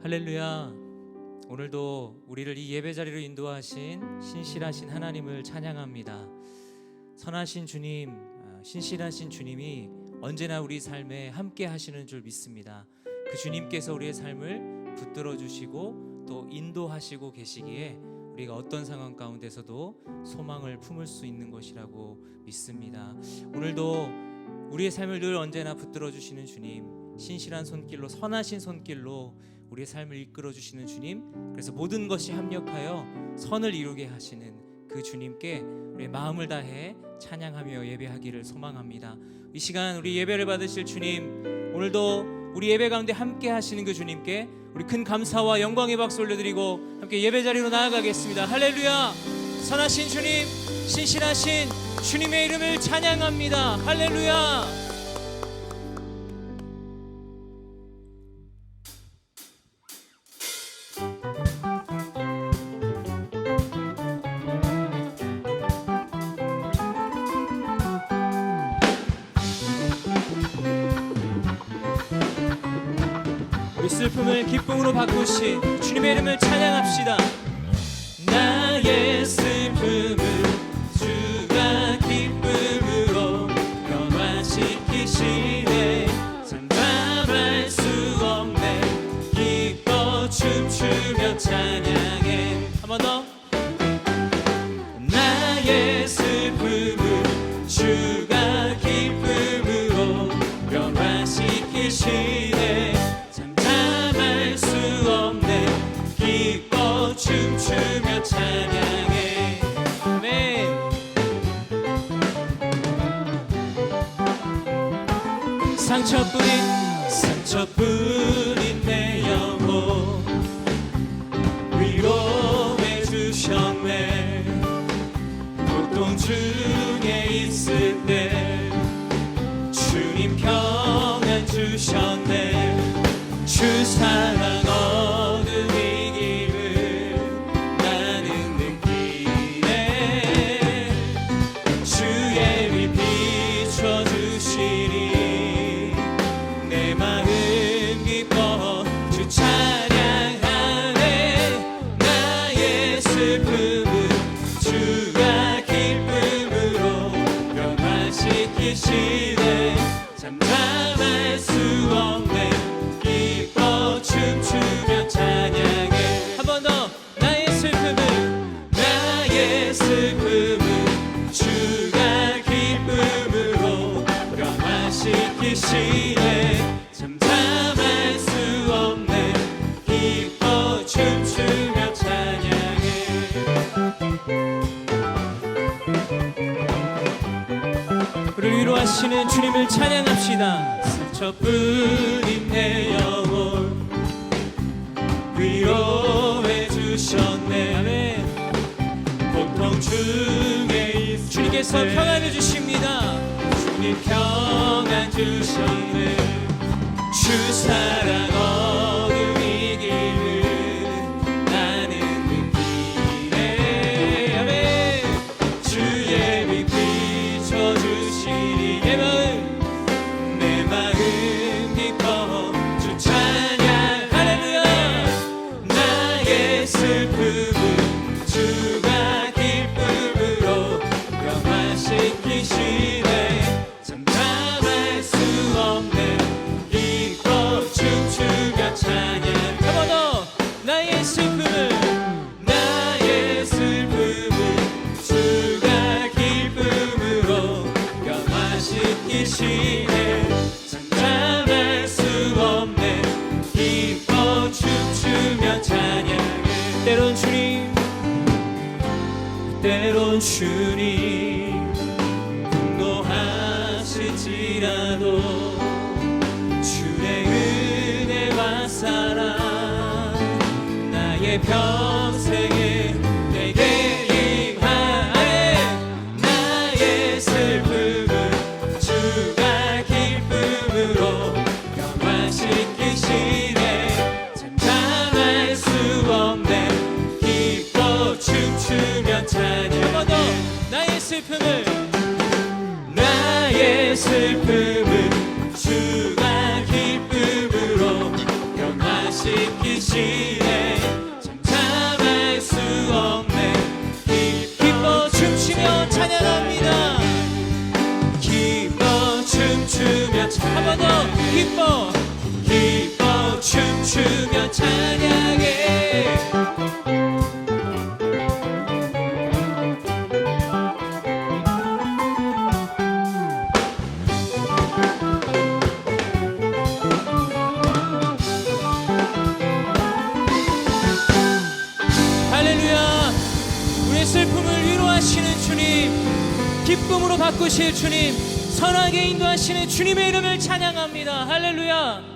할렐루야. 오늘도 우리를 이 예배 자리로 인도하신 신실하신 하나님을 찬양합니다. 선하신 주님, 신실하신 주님이 언제나 우리 삶에 함께 하시는 줄 믿습니다. 그 주님께서 우리의 삶을 붙들어 주시고 또 인도하시고 계시기에 우리가 어떤 상황 가운데서도 소망을 품을 수 있는 것이라고 믿습니다. 오늘도 우리의 삶을 늘 언제나 붙들어 주시는 주님, 신실한 손길로, 선하신 손길로 우리의 삶을 이끌어 주시는 주님, 그래서 모든 것이 합력하여 선을 이루게 하시는 그 주님께 우리의 마음을 다해 찬양하며 예배하기를 소망합니다. 이 시간 우리 예배를 받으실 주님, 오늘도 우리 예배 가운데 함께 하시는 그 주님께 우리 큰 감사와 영광의 박수 올려드리고 함께 예배 자리로 나아가겠습니다. 할렐루야. 선하신 주님, 신실하신 주님의 이름을 찬양합니다. 할렐루야. 우리 슬픔을 기쁨으로 바꾸신 주님의 이름을 찬양합시다. 나의 슬픔을 주가 기쁨으로 변화시키시네. 참담할 수 없네. 기뻐 춤추며 찬양해. 한 번 더. 나의 슬픔을 주가 기쁨으로 변화시키시네. 춤추며 찬양해. 아멘. 상처뿐인 내 영혼 위로해 주셨네. 고통 중에 있을 때 주님 평안 주셨네. 주 사랑 잠잠할 수 없네. 기뻐 춤추며 찬양해. 한 번 더. 나의 슬픔을 주가 기쁨으로 변화시키시네. 잠잠할 수 없네. 기뻐 춤추며 찬양해. 우리를 위로하시는 주님을 찬양합시다. 상처뿐인 내 영혼 위로해 주셨네. 아멘. 고통 중에 주님께서 평안을 주십니다. 주님 평안 주셨네. 주 사랑 어느 위기를 나는 느끼네. 아멘. 주의 빛 비춰주시니 내 마음 기뻐 주 찬양. 할렐루야. 나의 슬픔은 주가 기쁨으로 변화시키시네. 잠잠할 수 없네. 기뻐 춤추며 찬양. 한 번 더. 나의 슬픔은 주가 기쁨으로 변화시키시네. 잠잠할 수 없네. 기뻐 춤추며 찬양해. 때론 주님 분노하실지라도 주의 은혜와 사랑 나의 평생에 내게 임하네. 나의 슬픔을 주가 기쁨으로 변화시키시네. 잠잠할 수 없네. 기뻐 춤추며 찬양. 한 번 더. 나의 슬픔을 주가 기쁨으로 변화시키시네. 기뻐 기뻐 춤추며 찬양해. 할렐루야. 우리의 슬픔을 위로하시는 주님, 기쁨으로 바꾸실 주님, 선하게 인도하시는 주님의 이름을 찬양합니다. 할렐루야.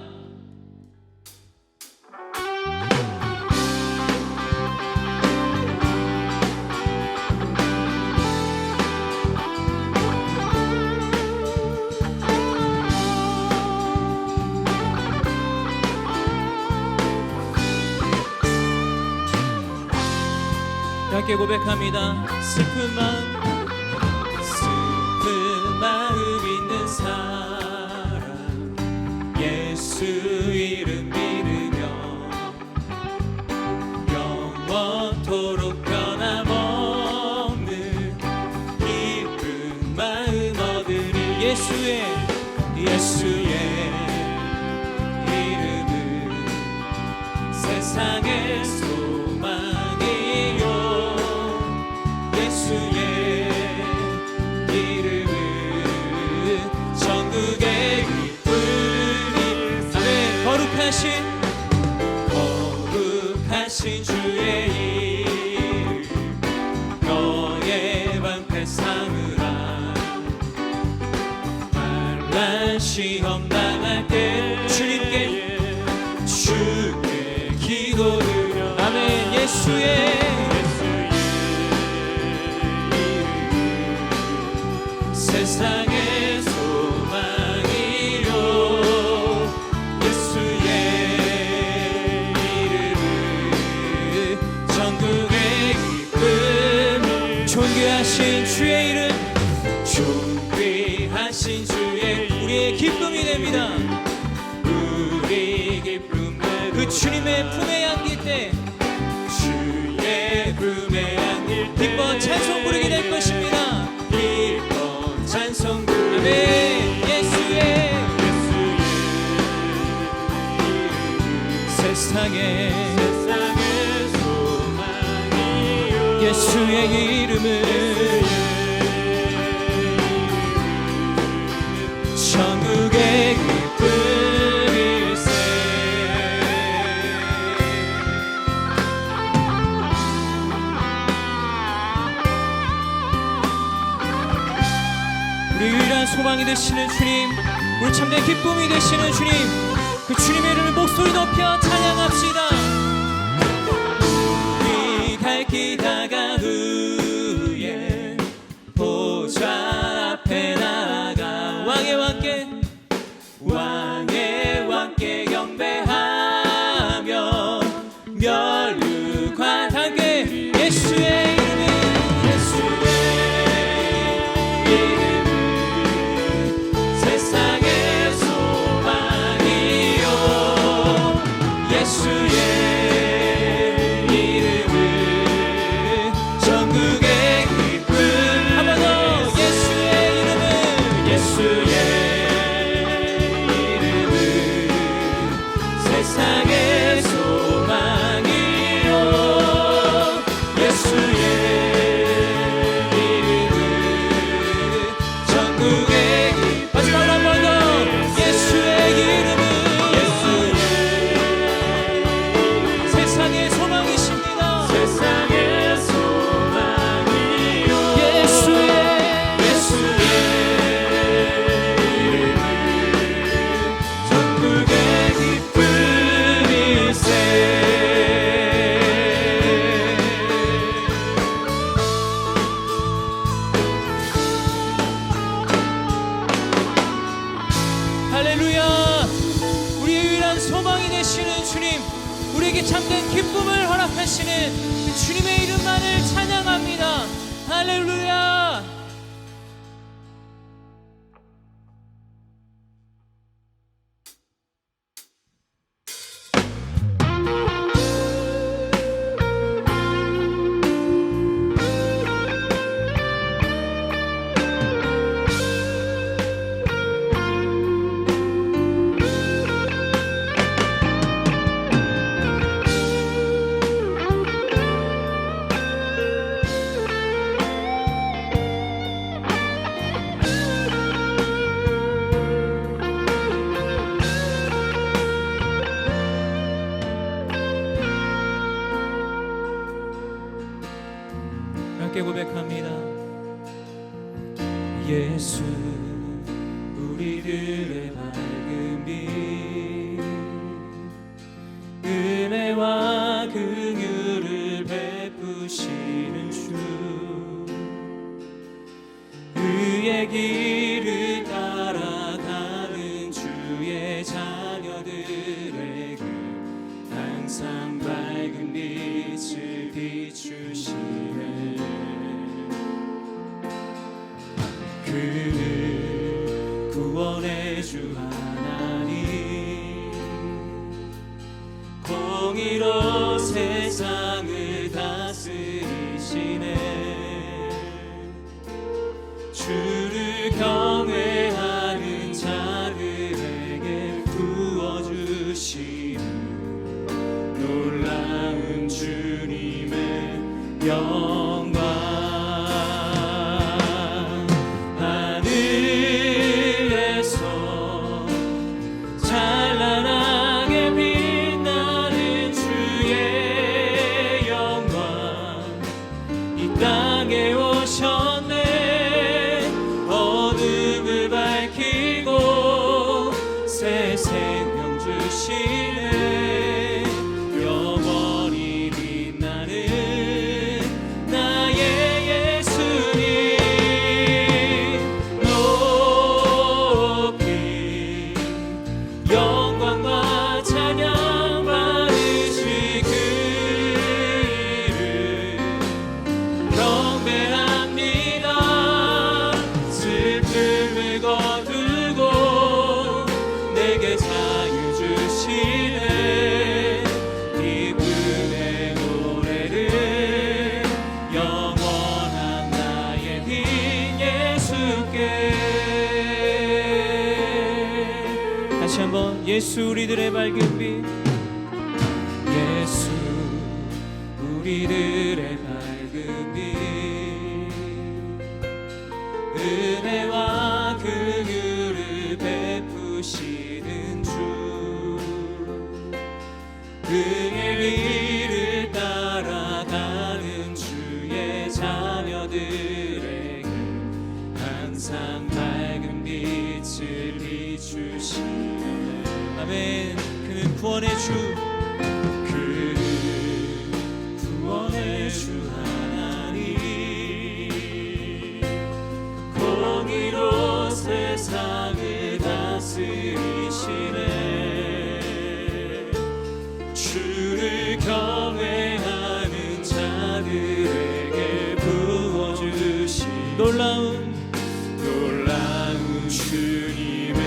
함께 고백합니다. 슬픈 마음 있는 사람 예수 이름 믿으며 영원토록 변함없는 기쁜 마음 얻으리. 예수의 이름은 세상의 소망이요. 예수의 이름은 전국의 기쁨이. 아멘. 거룩하신 주의 이름 너의 방패 삼으라. 환난 시험 당할 때 주께 기도드려. 아멘. 예수의 세상의 소망이요. 예수의 이름은 전국의 기쁨. 존귀하신 주의 이름, 존귀하신 주의 우리의 기쁨이 됩니다. 우리 기쁨 그 주님의 품에 안길 때 주의 품에 안길 때 기뻐 찬송 부르게 될 것입니다. 찬송 부르네. 예수의 세상의 소망이요. 예수의 이름은 천국의 기쁨일세. 우리 유일한 소망이 되시는 주님, 우리 참된 기쁨이 되시는 주님, 그 주님의 이름을 목소리 높여 찬양합시다. 우리 갈 길 다간 후에 보좌 앞에 나아가 왕의 왕께 경배하며 멸류관 함께 예수의 이름은 세상의 소망이요. 예수의 이름은 전국의 기쁨. 한 번 더. 예수의 이름은 세상의 소망이요. 예수의 이름은 전국의 마지막으로 한 번 더. 예수의 이름은 세상의 소망이십니다. 세상의 소망이요. 예수의 이름은 전국의 기쁨일세. 할렐루야. 우리의 유일한 소망이 되시는 주님, 우리에게 참된 기쁨을 허락하시는 그 주님의 이름만을 찬양합니다. 할렐루야. 예수 우리들의 밝은 빛 은혜와 긍휼을 베푸시는 주 의의 길을 따라가는 주의 자녀들에게 항상 밝은 빛을 비추시네 그는 구원의 주 하나님 공의로 세상을 다스리시네 주를 경외하는 자들에게 부어주시는 놀라운 주님의 영광 하늘에서 찬란하게 빛나는 주의 영광 이 땅에 오셨네 어둠을 밝히고 새 생명 주시네 영원히 빛나는 나의 예수님 높이 영광과 찬양 받으시 그 이름 경배합니다 슬픔을 거두고 내게 자유 주시네 기쁨의 노래를 영원한 나의 빛 예수께 다시 한번 예수 우리들의 밝은 빛 예수 우리들의 밝은 빛 은혜와 긍휼을 베푸시는 주 그의 길을 따라가는 주의 자녀들에게 항상 밝은 빛을 비추시네 아멘 그는 구원의 주 그는 구원의 주 하나님 공의로 세상을 다스리시네 주를 경외하는 자들에게 부어주신 놀라운 주님의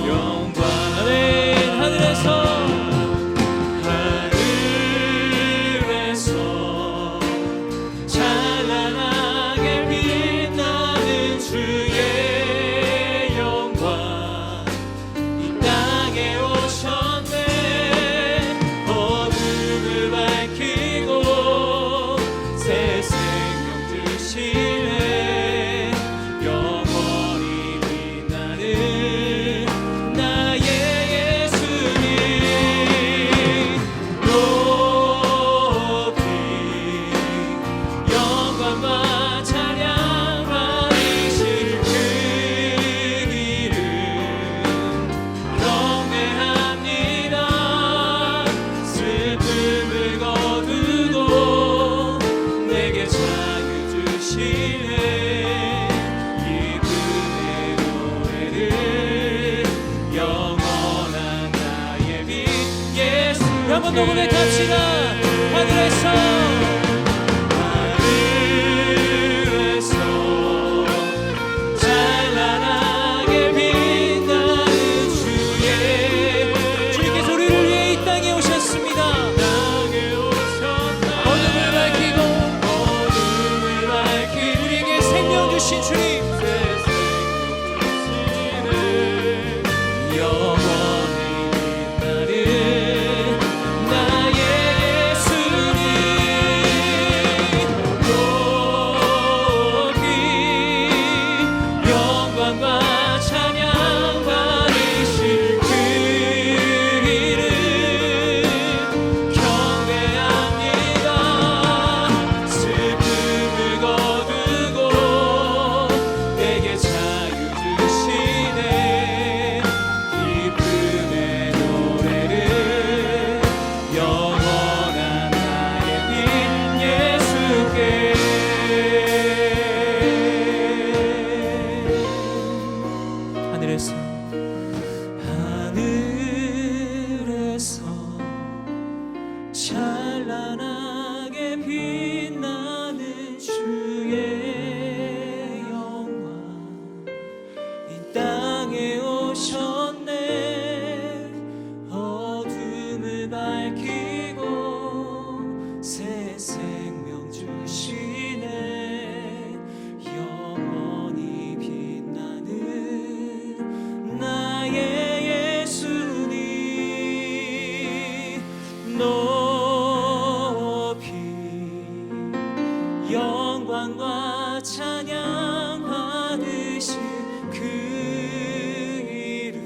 영광 아멘 하늘에서 찬란하게 빛나는 주의 영광 이 땅에 오셨네 어둠을 밝히고 새 생명 주시네 영원히 빛나는 나의 예수님 높이 영광과 찬양 받으실 그 이름 경배합니다 슬픔을 거두고 내게 자유 주시네 기쁨의 노래를 영원한 나의 빛 예수 한번 더 고백합시다 하늘에서 찬란하게 빛나는 주께서 우리를 위해 이 땅에 오셨습니다 어둠을 밝히고 우리에게 생명 주신 주님 영원히 빛나는 나의 하늘에서 찬란하게 빛나는 주의 영광 이 땅에 오셨네. 어둠을 밝히고 새 생명 주시네. 영원히 빛나는 나의 예수님 높이 영광과 찬양 받으신 그 이름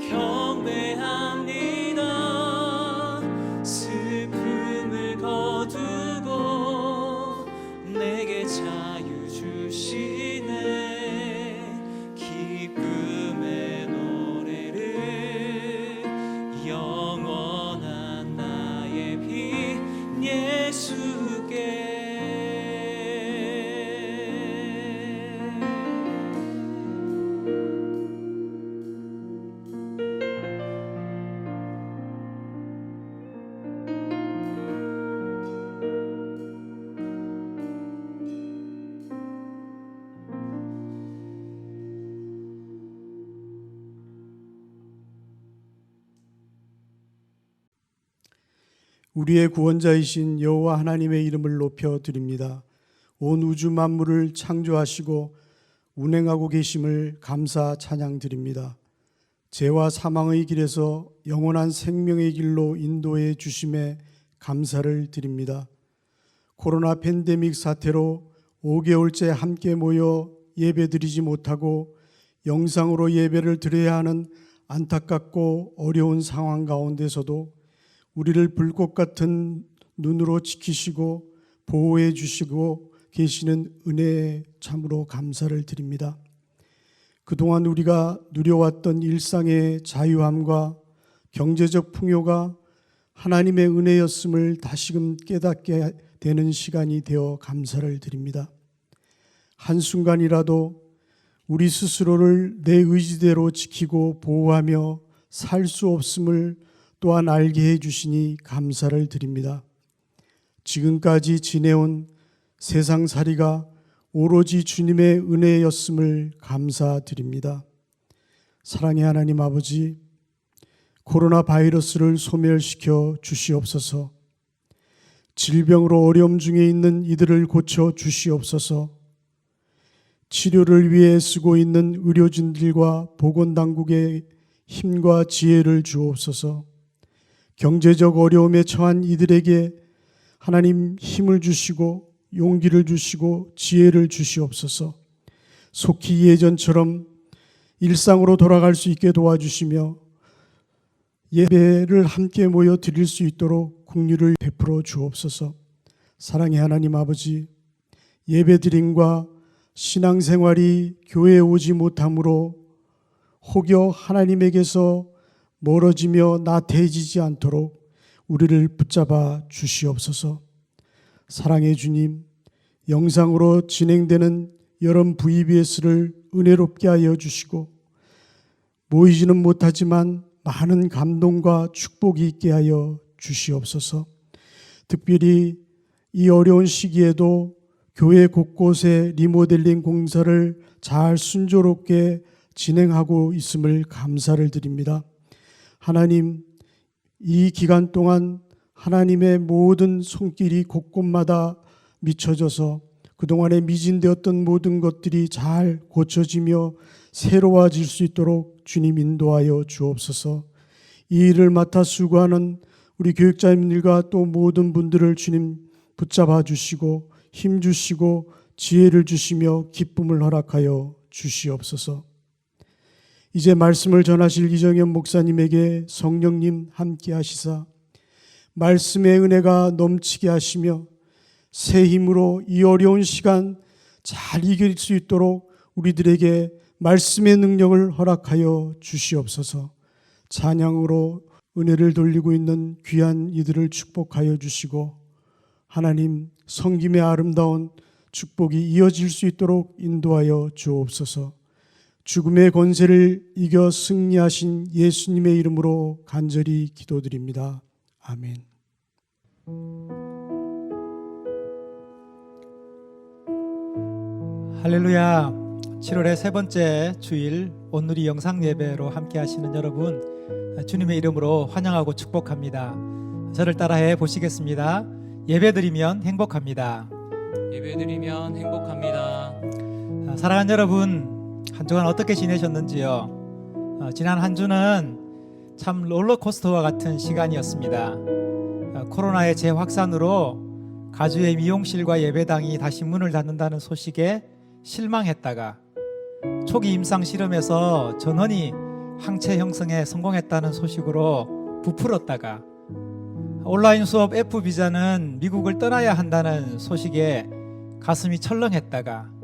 경배합니다. 슬픔을 거두고 내게 자유 주시네. 기쁨의 노래를 영원한 나의 빛 예수께. 우리의 구원자이신 여호와 하나님의 이름을 높여 드립니다. 온 우주 만물을 창조하시고 운행하고 계심을 감사 찬양 드립니다. 죄와 사망의 길에서 영원한 생명의 길로 인도해 주심에 감사를 드립니다. 코로나 팬데믹 사태로 5개월째 함께 모여 예배드리지 못하고 영상으로 예배를 드려야 하는 안타깝고 어려운 상황 가운데서도 우리를 불꽃 같은 눈으로 지키시고 보호해 주시고 계시는 은혜에 참으로 감사를 드립니다. 그동안 우리가 누려왔던 일상의 자유함과 경제적 풍요가 하나님의 은혜였음을 다시금 깨닫게 되는 시간이 되어 감사를 드립니다. 한순간이라도 우리 스스로를 내 의지대로 지키고 보호하며 살 수 없음을 또한 알게 해주시니 감사를 드립니다. 지금까지 지내온 세상살이가 오로지 주님의 은혜였음을 감사드립니다. 사랑의 하나님 아버지, 코로나 바이러스를 소멸시켜 주시옵소서. 질병으로 어려움 중에 있는 이들을 고쳐 주시옵소서. 치료를 위해 쓰고 있는 의료진들과 보건당국의 힘과 지혜를 주옵소서. 경제적 어려움에 처한 이들에게 하나님 힘을 주시고 용기를 주시고 지혜를 주시옵소서. 속히 예전처럼 일상으로 돌아갈 수 있게 도와주시며 예배를 함께 모여 드릴 수 있도록 긍휼을 베풀어 주옵소서. 사랑의 하나님 아버지, 예배드림과 신앙생활이 교회에 오지 못함으로 혹여 하나님에게서 멀어지며 나태해지지 않도록 우리를 붙잡아 주시옵소서. 사랑의 주님, 영상으로 진행되는 여름 VBS를 은혜롭게 하여 주시고 모이지는 못하지만 많은 감동과 축복이 있게 하여 주시옵소서. 특별히 이 어려운 시기에도 교회 곳곳에 리모델링 공사를 잘 순조롭게 진행하고 있음을 감사를 드립니다. 하나님, 이 기간 동안 하나님의 모든 손길이 곳곳마다 미쳐져서 그동안에 미진되었던 모든 것들이 잘 고쳐지며 새로워질 수 있도록 주님 인도하여 주옵소서. 이 일을 맡아 수고하는 우리 교육자님들과 또 모든 분들을 주님 붙잡아 주시고 힘 주시고 지혜를 주시며 기쁨을 허락하여 주시옵소서. 이제 말씀을 전하실 이정현 목사님에게 성령님 함께 하시사 말씀의 은혜가 넘치게 하시며 새 힘으로 이 어려운 시간 잘 이길 수 있도록 우리들에게 말씀의 능력을 허락하여 주시옵소서. 찬양으로 은혜를 돌리고 있는 귀한 이들을 축복하여 주시고 하나님 성김의 아름다운 축복이 이어질 수 있도록 인도하여 주옵소서. 죽음의 권세를 이겨 승리하신 예수님의 이름으로 간절히 기도드립니다. 아멘. 할렐루야. 7월의 세 번째 주일 온누리 영상 예배로 함께 하시는 여러분, 주님의 이름으로 환영하고 축복합니다. 저를 따라해 보시겠습니다. 예배드리면 행복합니다. 예배드리면 행복합니다. 사랑하는 여러분, 한 주간 어떻게 지내셨는지요? 지난 한 주는 참 롤러코스터와 같은 시간이었습니다. 코로나의 재확산으로 가주의 미용실과 예배당이 다시 문을 닫는다는 소식에 실망했다가, 초기 임상 실험에서 전원이 항체 형성에 성공했다는 소식으로 부풀었다가, 온라인 수업 F비자는 미국을 떠나야 한다는 소식에 가슴이 철렁했다가,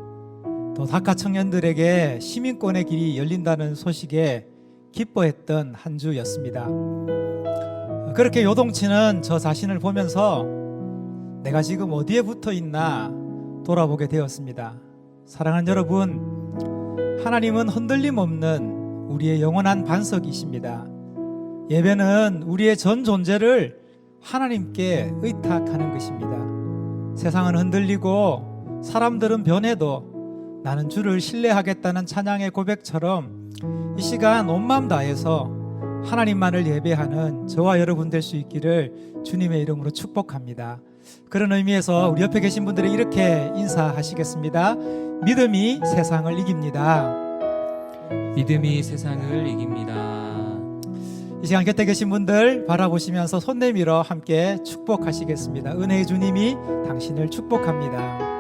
또 다카 청년들에게 시민권의 길이 열린다는 소식에 기뻐했던 한 주였습니다. 그렇게 요동치는 저 자신을 보면서 내가 지금 어디에 붙어 있나 돌아보게 되었습니다. 사랑하는 여러분, 하나님은 흔들림 없는 우리의 영원한 반석이십니다. 예배는 우리의 전 존재를 하나님께 의탁하는 것입니다. 세상은 흔들리고 사람들은 변해도 나는 주를 신뢰하겠다는 찬양의 고백처럼 이 시간 온 마음 다해서 하나님만을 예배하는 저와 여러분 될 수 있기를 주님의 이름으로 축복합니다. 그런 의미에서 우리 옆에 계신 분들이 이렇게 인사하시겠습니다. 믿음이 세상을 이깁니다. 믿음이 세상을 이깁니다. 이 시간 곁에 계신 분들 바라보시면서 손 내밀어 함께 축복하시겠습니다. 은혜의 주님이 당신을 축복합니다.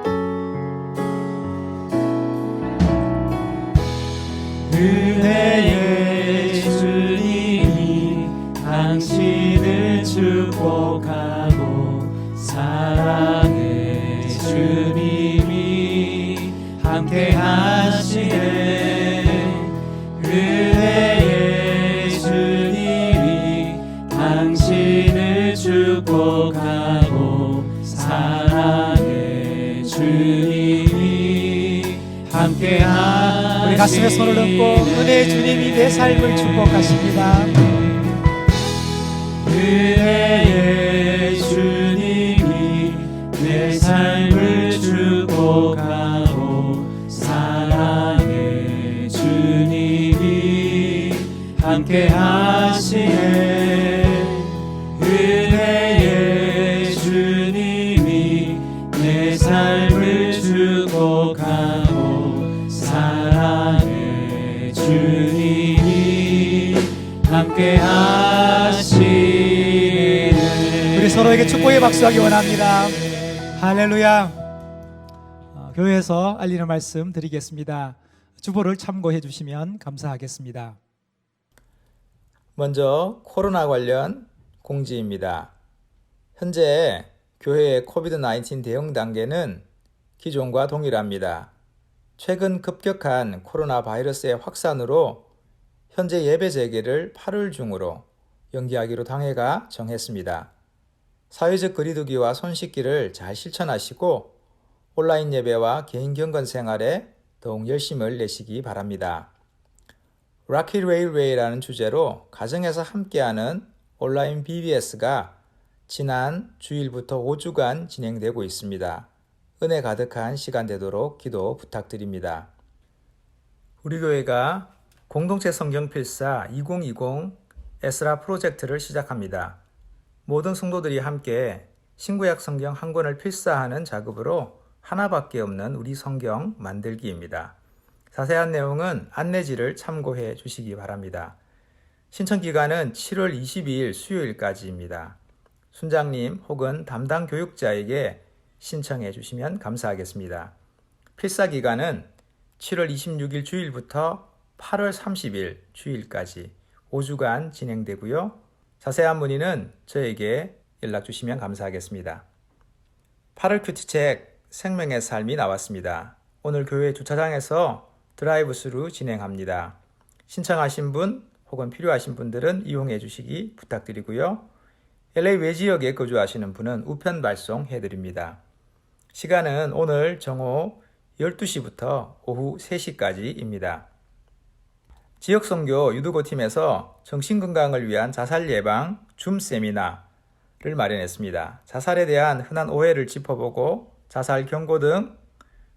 은혜의 주님이 당신을 축복하고, 사랑의 주님이 함께 하시네. 은혜의 주님이 당신을 축복하고, 사랑의 주님이 함께 하시네. 우리 가슴에 손을 얹고 은혜의 주님이 내 삶을 축복하십니다. 은혜의 주님이 내 삶을 축복하고, 사랑의 주님이 함께 하시네. 은혜의 주님이 내 삶을 축복하고, 사랑의 주님이 함께 하시네. 우리 서로에게 축복의 박수하기 원합니다. 할렐루야. 교회에서 알리는 말씀 드리겠습니다. 주보를 참고해 주시면 감사하겠습니다. 먼저 코로나 관련 공지입니다. 현재 교회의 코비드-19 대응 단계는 기존과 동일합니다. 최근 급격한 코로나 바이러스의 확산으로 현재 예배 재개를 8월 중으로 연기하기로 당회가 정했습니다. 사회적 거리두기와 손 씻기를 잘 실천하시고 온라인 예배와 개인 경건 생활에 더욱 열심을 내시기 바랍니다. 락키 레일웨이라는 주제로 가정에서 함께하는 온라인 BBS가 지난 주일부터 5주간 진행되고 있습니다. 은혜 가득한 시간 되도록 기도 부탁드립니다. 우리 교회가 공동체 성경 필사 2020 에스라 프로젝트를 시작합니다. 모든 성도들이 함께 신구약 성경 한 권을 필사하는 작업으로 하나밖에 없는 우리 성경 만들기입니다. 자세한 내용은 안내지를 참고해 주시기 바랍니다. 신청 기간은 7월 22일 수요일까지입니다. 순장님 혹은 담당 교육자에게 신청해 주시면 감사하겠습니다. 필사 기간은 7월 26일 주일부터 8월 30일 주일까지 5주간 진행되고요. 자세한 문의는 저에게 연락 주시면 감사하겠습니다. 8월 큐티책 생명의 삶이 나왔습니다. 오늘 교회 주차장에서 드라이브스루 진행합니다. 신청하신 분 혹은 필요하신 분들은 이용해 주시기 부탁드리고요. LA 외지역에 거주하시는 분은 우편 발송해 드립니다. 시간은 오늘 정오 12시부터 오후 3시까지입니다. 지역선교 유두고팀에서 정신건강을 위한 자살 예방 줌 세미나를 마련했습니다. 자살에 대한 흔한 오해를 짚어보고 자살 경고 등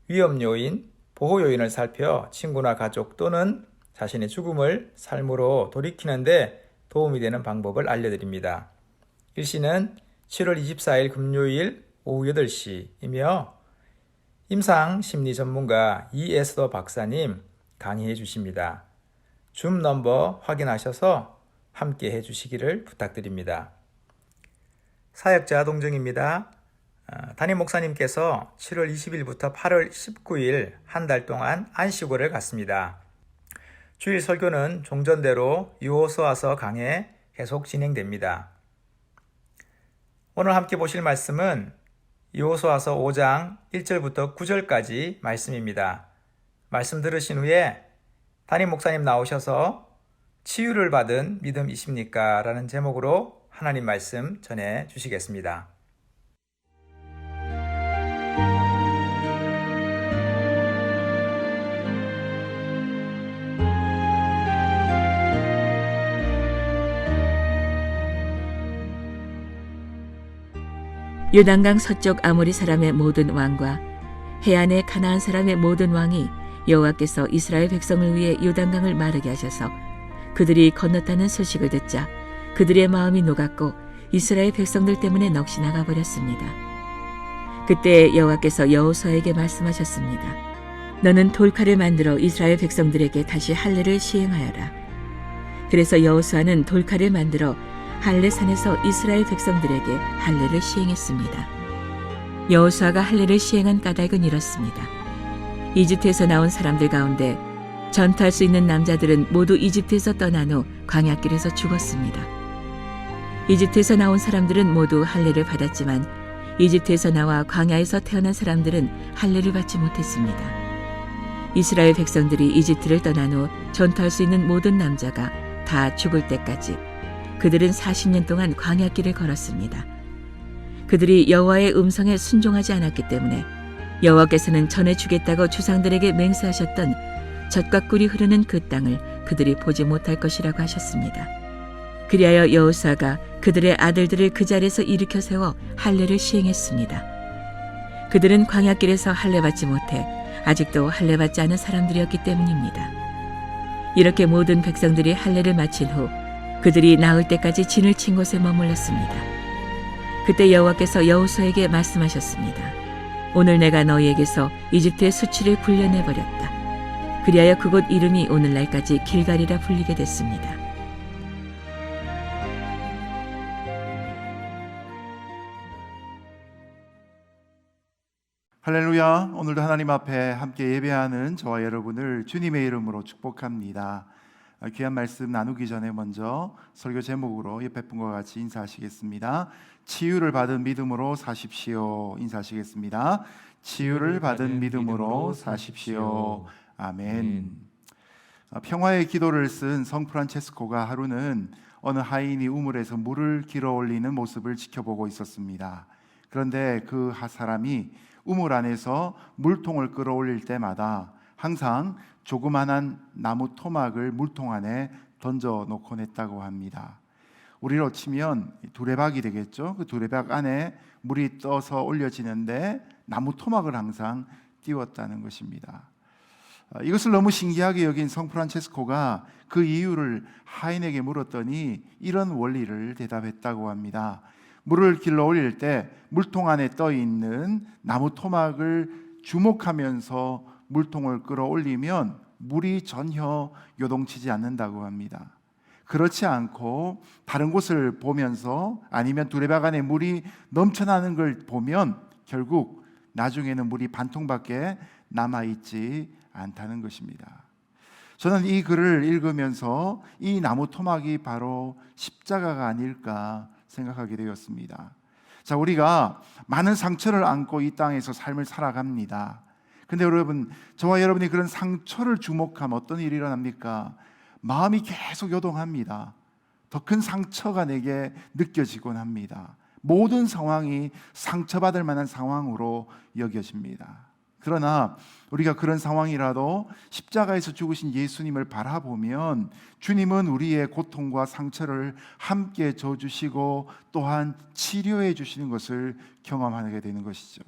위험 요인, 보호 요인을 살펴 친구나 가족 또는 자신의 죽음을 삶으로 돌이키는 데 도움이 되는 방법을 알려드립니다. 일시는 7월 24일 금요일 오후 8시이며 임상 심리 전문가 이에스더 박사님 강의해 주십니다. 줌 넘버 확인하셔서 함께 해 주시기를 부탁드립니다. 사역자 동정입니다. 담임 목사님께서 7월 20일부터 8월 19일 한 달 동안 안식월을 갖습니다. 주일 설교는 종전대로 여호수아서 강해 계속 진행됩니다. 오늘 함께 보실 말씀은 여호수아서 5장 1절부터 9절까지 말씀입니다. 말씀 들으신 후에 담임 목사님 나오셔서 치유를 받은 믿음이십니까? 라는 제목으로 하나님 말씀 전해 주시겠습니다. 요단강 서쪽 아모리 사람의 모든 왕과 해안의 가나안 사람의 모든 왕이 여호와께서 이스라엘 백성을 위해 요단강을 마르게 하셔서 그들이 건넜다는 소식을 듣자 그들의 마음이 녹았고 이스라엘 백성들 때문에 넋이 나가버렸습니다. 그때 여호와께서 여호수아에게 말씀하셨습니다. 너는 돌칼을 만들어 이스라엘 백성들에게 다시 할례를 시행하여라. 그래서 여호수아는 돌칼을 만들어 할례산에서 이스라엘 백성들에게 할례를 시행했습니다. 여호수아가 할례를 시행한 까닭은 이렇습니다. 이집트에서 나온 사람들 가운데 전투할 수 있는 남자들은 모두 이집트에서 떠난 후 광야길에서 죽었습니다. 이집트에서 나온 사람들은 모두 할례를 받았지만 이집트에서 나와 광야에서 태어난 사람들은 할례를 받지 못했습니다. 이스라엘 백성들이 이집트를 떠난 후 전투할 수 있는 모든 남자가 다 죽을 때까지 그들은 40년 동안 광야길을 걸었습니다. 그들이 여호와의 음성에 순종하지 않았기 때문에 여호와께서는 전에 주겠다고 조상들에게 맹세하셨던 젖과 꿀이 흐르는 그 땅을 그들이 보지 못할 것이라고 하셨습니다. 그리하여 여호수아가 그들의 아들들을 그 자리에서 일으켜 세워 할례를 시행했습니다. 그들은 광야길에서 할례 받지 못해 아직도 할례 받지 않은 사람들이었기 때문입니다. 이렇게 모든 백성들이 할례를 마친 후 그들이 나을 때까지 진을 친 곳에 머물렀습니다. 그때 여호와께서 여호수아에게 말씀하셨습니다. 오늘 내가 너희에게서 이집트의 수치를 굴려내버렸다. 그리하여 그곳 이름이 오늘날까지 길갈이라 불리게 됐습니다. 할렐루야. 오늘도 하나님 앞에 함께 예배하는 저와 여러분을 주님의 이름으로 축복합니다. 귀한 말씀 나누기 전에 먼저 설교 제목으로 옆에 분과 같이 인사하시겠습니다. 치유를 받은 믿음으로 사십시오. 인사하시겠습니다. 치유를 받은 믿음으로 사십시오. 아멘. 평화의 기도를 쓴 성 프란체스코가 하루는 어느 하인이 우물에서 물을 길어 올리는 모습을 지켜보고 있었습니다. 그런데 그 사람이 우물 안에서 물통을 끌어올릴 때마다 항상 조그만한 나무 토막을 물통 안에 던져 놓곤 했다고 합니다. 우리로 치면 두레박이 되겠죠. 그 두레박 안에 물이 떠서 올려지는데 나무 토막을 항상 띄웠다는 것입니다. 이것을 너무 신기하게 여긴 성 프란체스코가 그 이유를 하인에게 물었더니 이런 원리를 대답했다고 합니다. 물을 길러 올릴 때 물통 안에 떠 있는 나무 토막을 주목하면서 물통을 끌어올리면 물이 전혀 요동치지 않는다고 합니다. 그렇지 않고 다른 곳을 보면서 아니면 두레박 안에 물이 넘쳐나는 걸 보면 결국 나중에는 물이 반통밖에 남아있지 않다는 것입니다. 저는 이 글을 읽으면서 이 나무 토막이 바로 십자가가 아닐까 생각하게 되었습니다. 자, 우리가 많은 상처를 안고 이 땅에서 삶을 살아갑니다. 근데 여러분, 저와 여러분이 그런 상처를 주목하면 어떤 일이 일어납니까? 마음이 계속 요동합니다. 더 큰 상처가 내게 느껴지곤 합니다. 모든 상황이 상처받을 만한 상황으로 여겨집니다. 그러나 우리가 그런 상황이라도 십자가에서 죽으신 예수님을 바라보면 주님은 우리의 고통과 상처를 함께 져주시고 또한 치료해 주시는 것을 경험하게 되는 것이죠.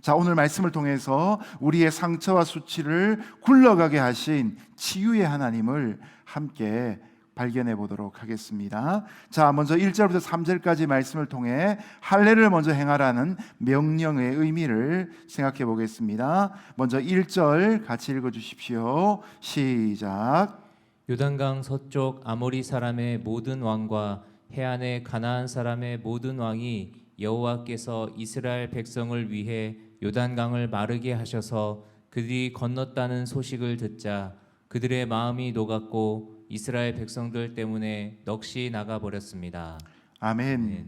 자, 오늘 말씀을 통해서 우리의 상처와 수치를 굴러가게 하신 치유의 하나님을 함께 발견해 보도록 하겠습니다. 자, 먼저 1절부터 3절까지 말씀을 통해 할례를 먼저 행하라는 명령의 의미를 생각해 보겠습니다. 먼저 1절 같이 읽어 주십시오. 시작. 요단강 서쪽 아모리 사람의 모든 왕과 해안의 가나안 사람의 모든 왕이 여호와께서 이스라엘 백성을 위해 요단강을 마르게 하셔서 그들이 건넜다는 소식을 듣자 그들의 마음이 녹았고 이스라엘 백성들 때문에 넋이 나가 버렸습니다. 아멘.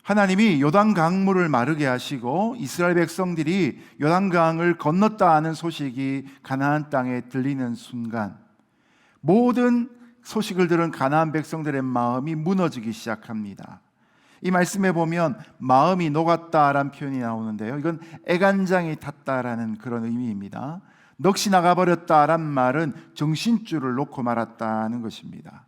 하나님이 요단 강물을 마르게 하시고 이스라엘 백성들이 요단 강을 건넜다 하는 소식이 가나안 땅에 들리는 순간 모든 소식을 들은 가나안 백성들의 마음이 무너지기 시작합니다. 이 말씀에 보면 마음이 녹았다라는 표현이 나오는데요, 이건 애간장이 탔다라는 그런 의미입니다. 넋이 나가버렸다란 말은 정신줄을 놓고 말았다는 것입니다.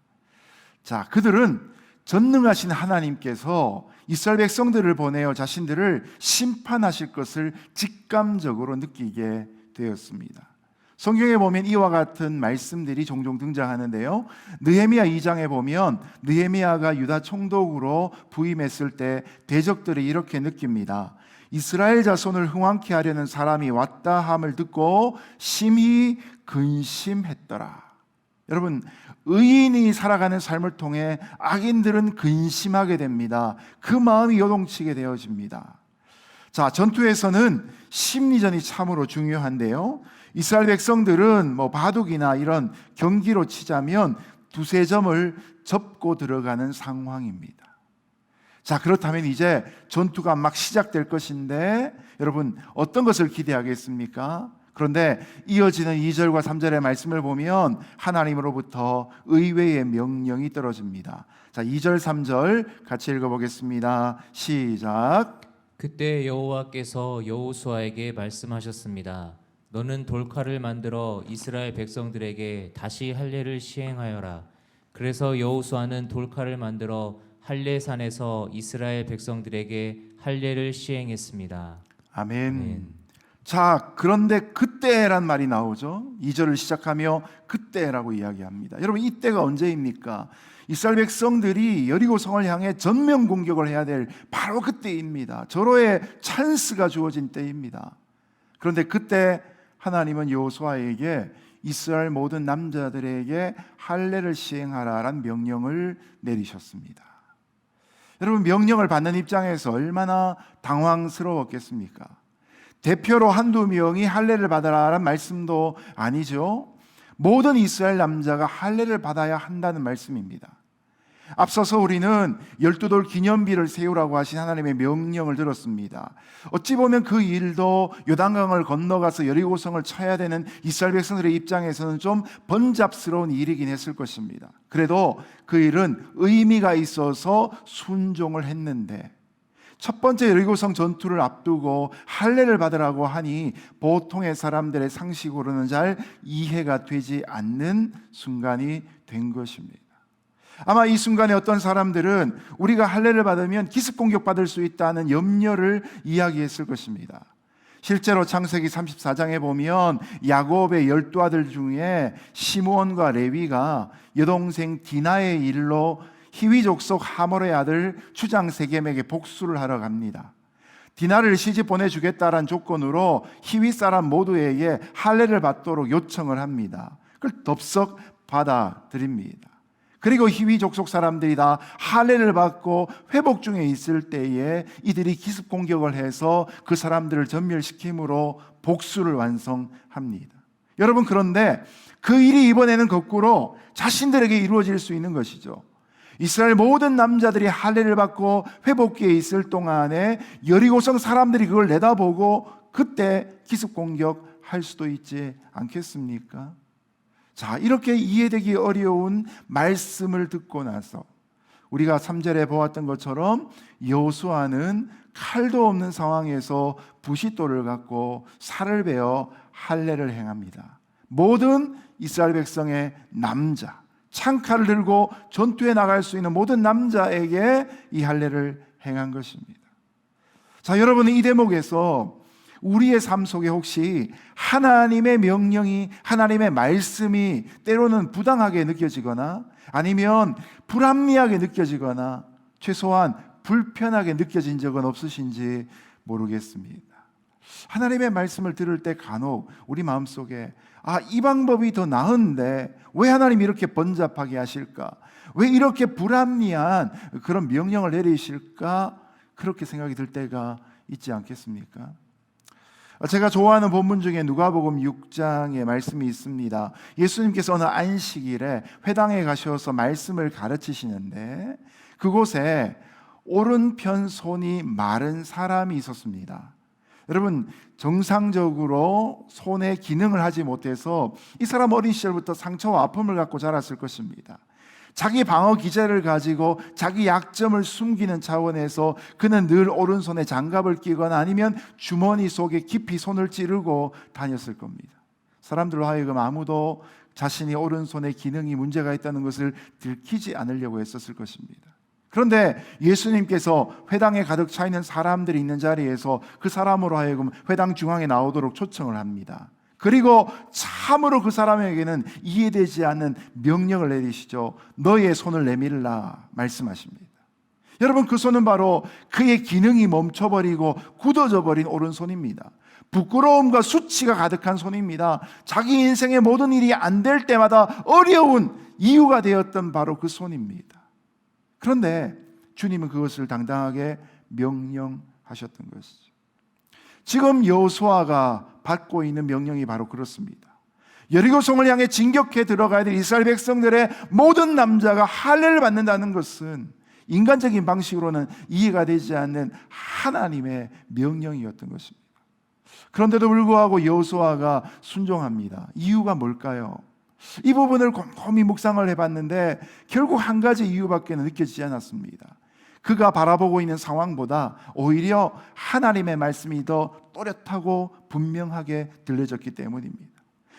자, 그들은 전능하신 하나님께서 이스라엘 백성들을 보내어 자신들을 심판하실 것을 직감적으로 느끼게 되었습니다. 성경에 보면 이와 같은 말씀들이 종종 등장하는데요, 느헤미야 2장에 보면 느헤미야가 유다 총독으로 부임했을 때 대적들이 이렇게 느낍니다. 이스라엘 자손을 흥왕케 하려는 사람이 왔다 함을 듣고 심히 근심했더라. 여러분, 의인이 살아가는 삶을 통해 악인들은 근심하게 됩니다. 그 마음이 요동치게 되어집니다. 자, 전투에서는 심리전이 참으로 중요한데요, 이스라엘 백성들은 바둑이나 이런 경기로 치자면 두세 점을 접고 들어가는 상황입니다. 자, 그렇다면 이제 전투가 막 시작될 것인데 여러분, 어떤 것을 기대하겠습니까? 그런데 이어지는 2절과 3절의 말씀을 보면 하나님으로부터 의외의 명령이 떨어집니다. 자, 2절 3절 같이 읽어보겠습니다. 시작. 그때 여호와께서 여호수아에게 말씀하셨습니다. 너는 돌칼을 만들어 이스라엘 백성들에게 다시 할례를 시행하여라. 그래서 여호수아는 돌칼을 만들어 할례산에서 이스라엘 백성들에게 할례를 시행했습니다. 아멘. 자, 그런데 그때란 말이 나오죠. 2절을 시작하며 그때라고 이야기합니다. 여러분, 이때가 언제입니까? 이스라엘 백성들이 여리고성을 향해 전면 공격을 해야 될 바로 그때입니다. 절호의 찬스가 주어진 때입니다. 그런데 그때 하나님은 여호수아에게 이스라엘 모든 남자들에게 할례를 시행하라라는 명령을 내리셨습니다. 여러분, 명령을 받는 입장에서 얼마나 당황스러웠겠습니까? 대표로 한두 명이 할례를 받아라라는 말씀도 아니죠. 모든 이스라엘 남자가 할례를 받아야 한다는 말씀입니다. 앞서서 우리는 12돌 기념비를 세우라고 하신 하나님의 명령을 들었습니다. 어찌 보면 그 일도 요단강을 건너가서 여리고성을 쳐야 되는 이스라엘 백성들의 입장에서는 좀 번잡스러운 일이긴 했을 것입니다. 그래도 그 일은 의미가 있어서 순종을 했는데 첫 번째 여리고성 전투를 앞두고 할례를 받으라고 하니 보통의 사람들의 상식으로는 잘 이해가 되지 않는 순간이 된 것입니다. 아마 이 순간에 어떤 사람들은 우리가 할례를 받으면 기습 공격받을 수 있다는 염려를 이야기했을 것입니다. 실제로 창세기 34장에 보면 야곱의 12아들 중에 시므온과 레위가 여동생 디나의 일로 히위 족속 하몰의 아들 추장 세겜에게 복수를 하러 갑니다. 디나를 시집 보내주겠다는 조건으로 히위 사람 모두에게 할례를 받도록 요청을 합니다. 그걸 덥석 받아들입니다. 그리고 히위 족속 사람들이 다 할례를 받고 회복 중에 있을 때에 이들이 기습 공격을 해서 그 사람들을 전멸시킴으로 복수를 완성합니다. 여러분, 그런데 그 일이 이번에는 거꾸로 자신들에게 이루어질 수 있는 것이죠. 이스라엘 모든 남자들이 할례를 받고 회복기에 있을 동안에 여리고성 사람들이 그걸 내다보고 그때 기습 공격할 수도 있지 않겠습니까? 자, 이렇게 이해되기 어려운 말씀을 듣고 나서 우리가 3절에 보았던 것처럼 여호수아는 칼도 없는 상황에서 부싯돌을 갖고 살을 베어 할례를 행합니다. 모든 이스라엘 백성의 남자, 창칼을 들고 전투에 나갈 수 있는 모든 남자에게 이 할례를 행한 것입니다. 자, 여러분은 이 대목에서 우리의 삶 속에 혹시 하나님의 명령이, 하나님의 말씀이 때로는 부당하게 느껴지거나 아니면 불합리하게 느껴지거나 최소한 불편하게 느껴진 적은 없으신지 모르겠습니다. 하나님의 말씀을 들을 때 간혹 우리 마음속에 이 방법이 더 나은데 왜 하나님이 이렇게 번잡하게 하실까? 왜 이렇게 불합리한 그런 명령을 내리실까? 그렇게 생각이 들 때가 있지 않겠습니까? 제가 좋아하는 본문 중에 누가복음 6장의 말씀이 있습니다. 예수님께서 어느 안식일에 회당에 가셔서 말씀을 가르치시는데 그곳에 오른편 손이 마른 사람이 있었습니다. 여러분, 정상적으로 손의 기능을 하지 못해서 이 사람 어린 시절부터 상처와 아픔을 갖고 자랐을 것입니다. 자기 방어 기제를 가지고 자기 약점을 숨기는 차원에서 그는 늘 오른손에 장갑을 끼거나 아니면 주머니 속에 깊이 손을 찌르고 다녔을 겁니다. 사람들로 하여금 아무도 자신이 오른손의 기능이 문제가 있다는 것을 들키지 않으려고 했었을 것입니다. 그런데 예수님께서 회당에 가득 차 있는 사람들이 있는 자리에서 그 사람으로 하여금 회당 중앙에 나오도록 초청을 합니다. 그리고 참으로 그 사람에게는 이해되지 않는 명령을 내리시죠. 너의 손을 내밀라 말씀하십니다. 여러분, 그 손은 바로 그의 기능이 멈춰버리고 굳어져 버린 오른손입니다. 부끄러움과 수치가 가득한 손입니다. 자기 인생의 모든 일이 안 될 때마다 어려운 이유가 되었던 바로 그 손입니다. 그런데 주님은 그것을 당당하게 명령하셨던 것이죠. 지금 여호수아가 받고 있는 명령이 바로 그렇습니다. 여리고성을 향해 진격해 들어가야 될 이스라엘 백성들의 모든 남자가 할례를 받는다는 것은 인간적인 방식으로는 이해가 되지 않는 하나님의 명령이었던 것입니다. 그런데도 불구하고 여호수아가 순종합니다. 이유가 뭘까요? 이 부분을 곰곰이 묵상을 해봤는데 결국 한 가지 이유밖에 느껴지지 않았습니다. 그가 바라보고 있는 상황보다 오히려 하나님의 말씀이 더 또렷하고 분명하게 들려졌기 때문입니다.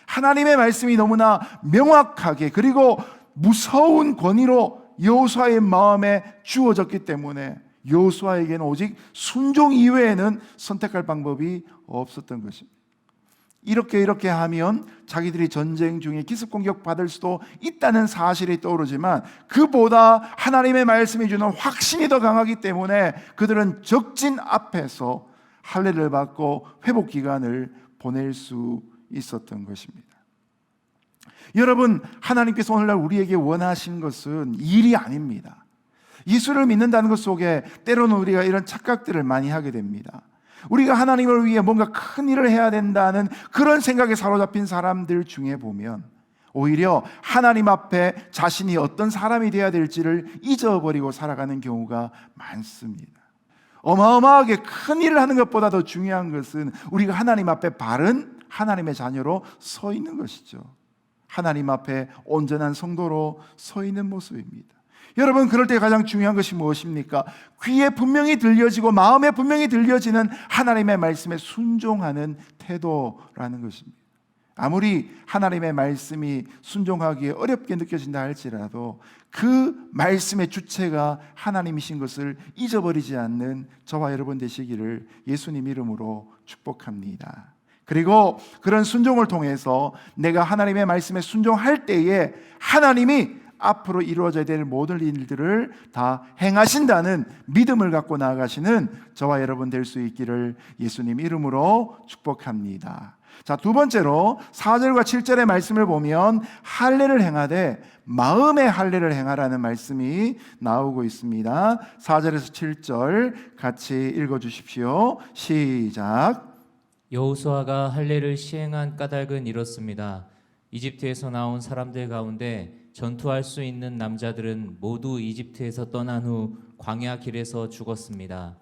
하나님의 말씀이 너무나 명확하게 그리고 무서운 권위로 여호수아의 마음에 주어졌기 때문에 여호수아에게는 오직 순종 이외에는 선택할 방법이 없었던 것입니다. 이렇게 하면 자기들이 전쟁 중에 기습 공격 받을 수도 있다는 사실이 떠오르지만 그보다 하나님의 말씀이 주는 확신이 더 강하기 때문에 그들은 적진 앞에서 할례를 받고 회복 기간을 보낼 수 있었던 것입니다. 여러분, 하나님께서 오늘날 우리에게 원하신 것은 일이 아닙니다. 예수를 믿는다는 것 속에 때로는 우리가 이런 착각들을 많이 하게 됩니다. 우리가 하나님을 위해 뭔가 큰 일을 해야 된다는 그런 생각에 사로잡힌 사람들 중에 보면 오히려 하나님 앞에 자신이 어떤 사람이 되어야 될지를 잊어버리고 살아가는 경우가 많습니다. 어마어마하게 큰 일을 하는 것보다 더 중요한 것은 우리가 하나님 앞에 바른 하나님의 자녀로 서 있는 것이죠. 하나님 앞에 온전한 성도로 서 있는 모습입니다. 여러분, 그럴 때 가장 중요한 것이 무엇입니까? 귀에 분명히 들려지고 마음에 분명히 들려지는 하나님의 말씀에 순종하는 태도라는 것입니다. 아무리 하나님의 말씀이 순종하기에 어렵게 느껴진다 할지라도 그 말씀의 주체가 하나님이신 것을 잊어버리지 않는 저와 여러분 되시기를 예수님 이름으로 축복합니다. 그리고 그런 순종을 통해서 내가 하나님의 말씀에 순종할 때에 하나님이 앞으로 이루어져야 될 모든 일들을 다 행하신다는 믿음을 갖고 나아가시는 저와 여러분 될 수 있기를 예수님 이름으로 축복합니다. 자, 두 번째로 4절과 7절의 말씀을 보면 할례를 행하되 마음의 할례를 행하라는 말씀이 나오고 있습니다. 4절에서 7절 같이 읽어주십시오. 시작. 여호수아가 할례를 시행한 까닭은 이렇습니다. 이집트에서 나온 사람들 가운데 전투할 수 있는 남자들은 모두 이집트에서 떠난 후 광야 길에서 죽었습니다.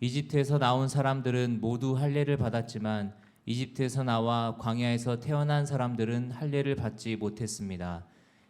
이집트에서 나온 사람들은 모두 할례를 받았지만 이집트에서 나와 광야에서 태어난 사람들은 할례를 받지 못했습니다.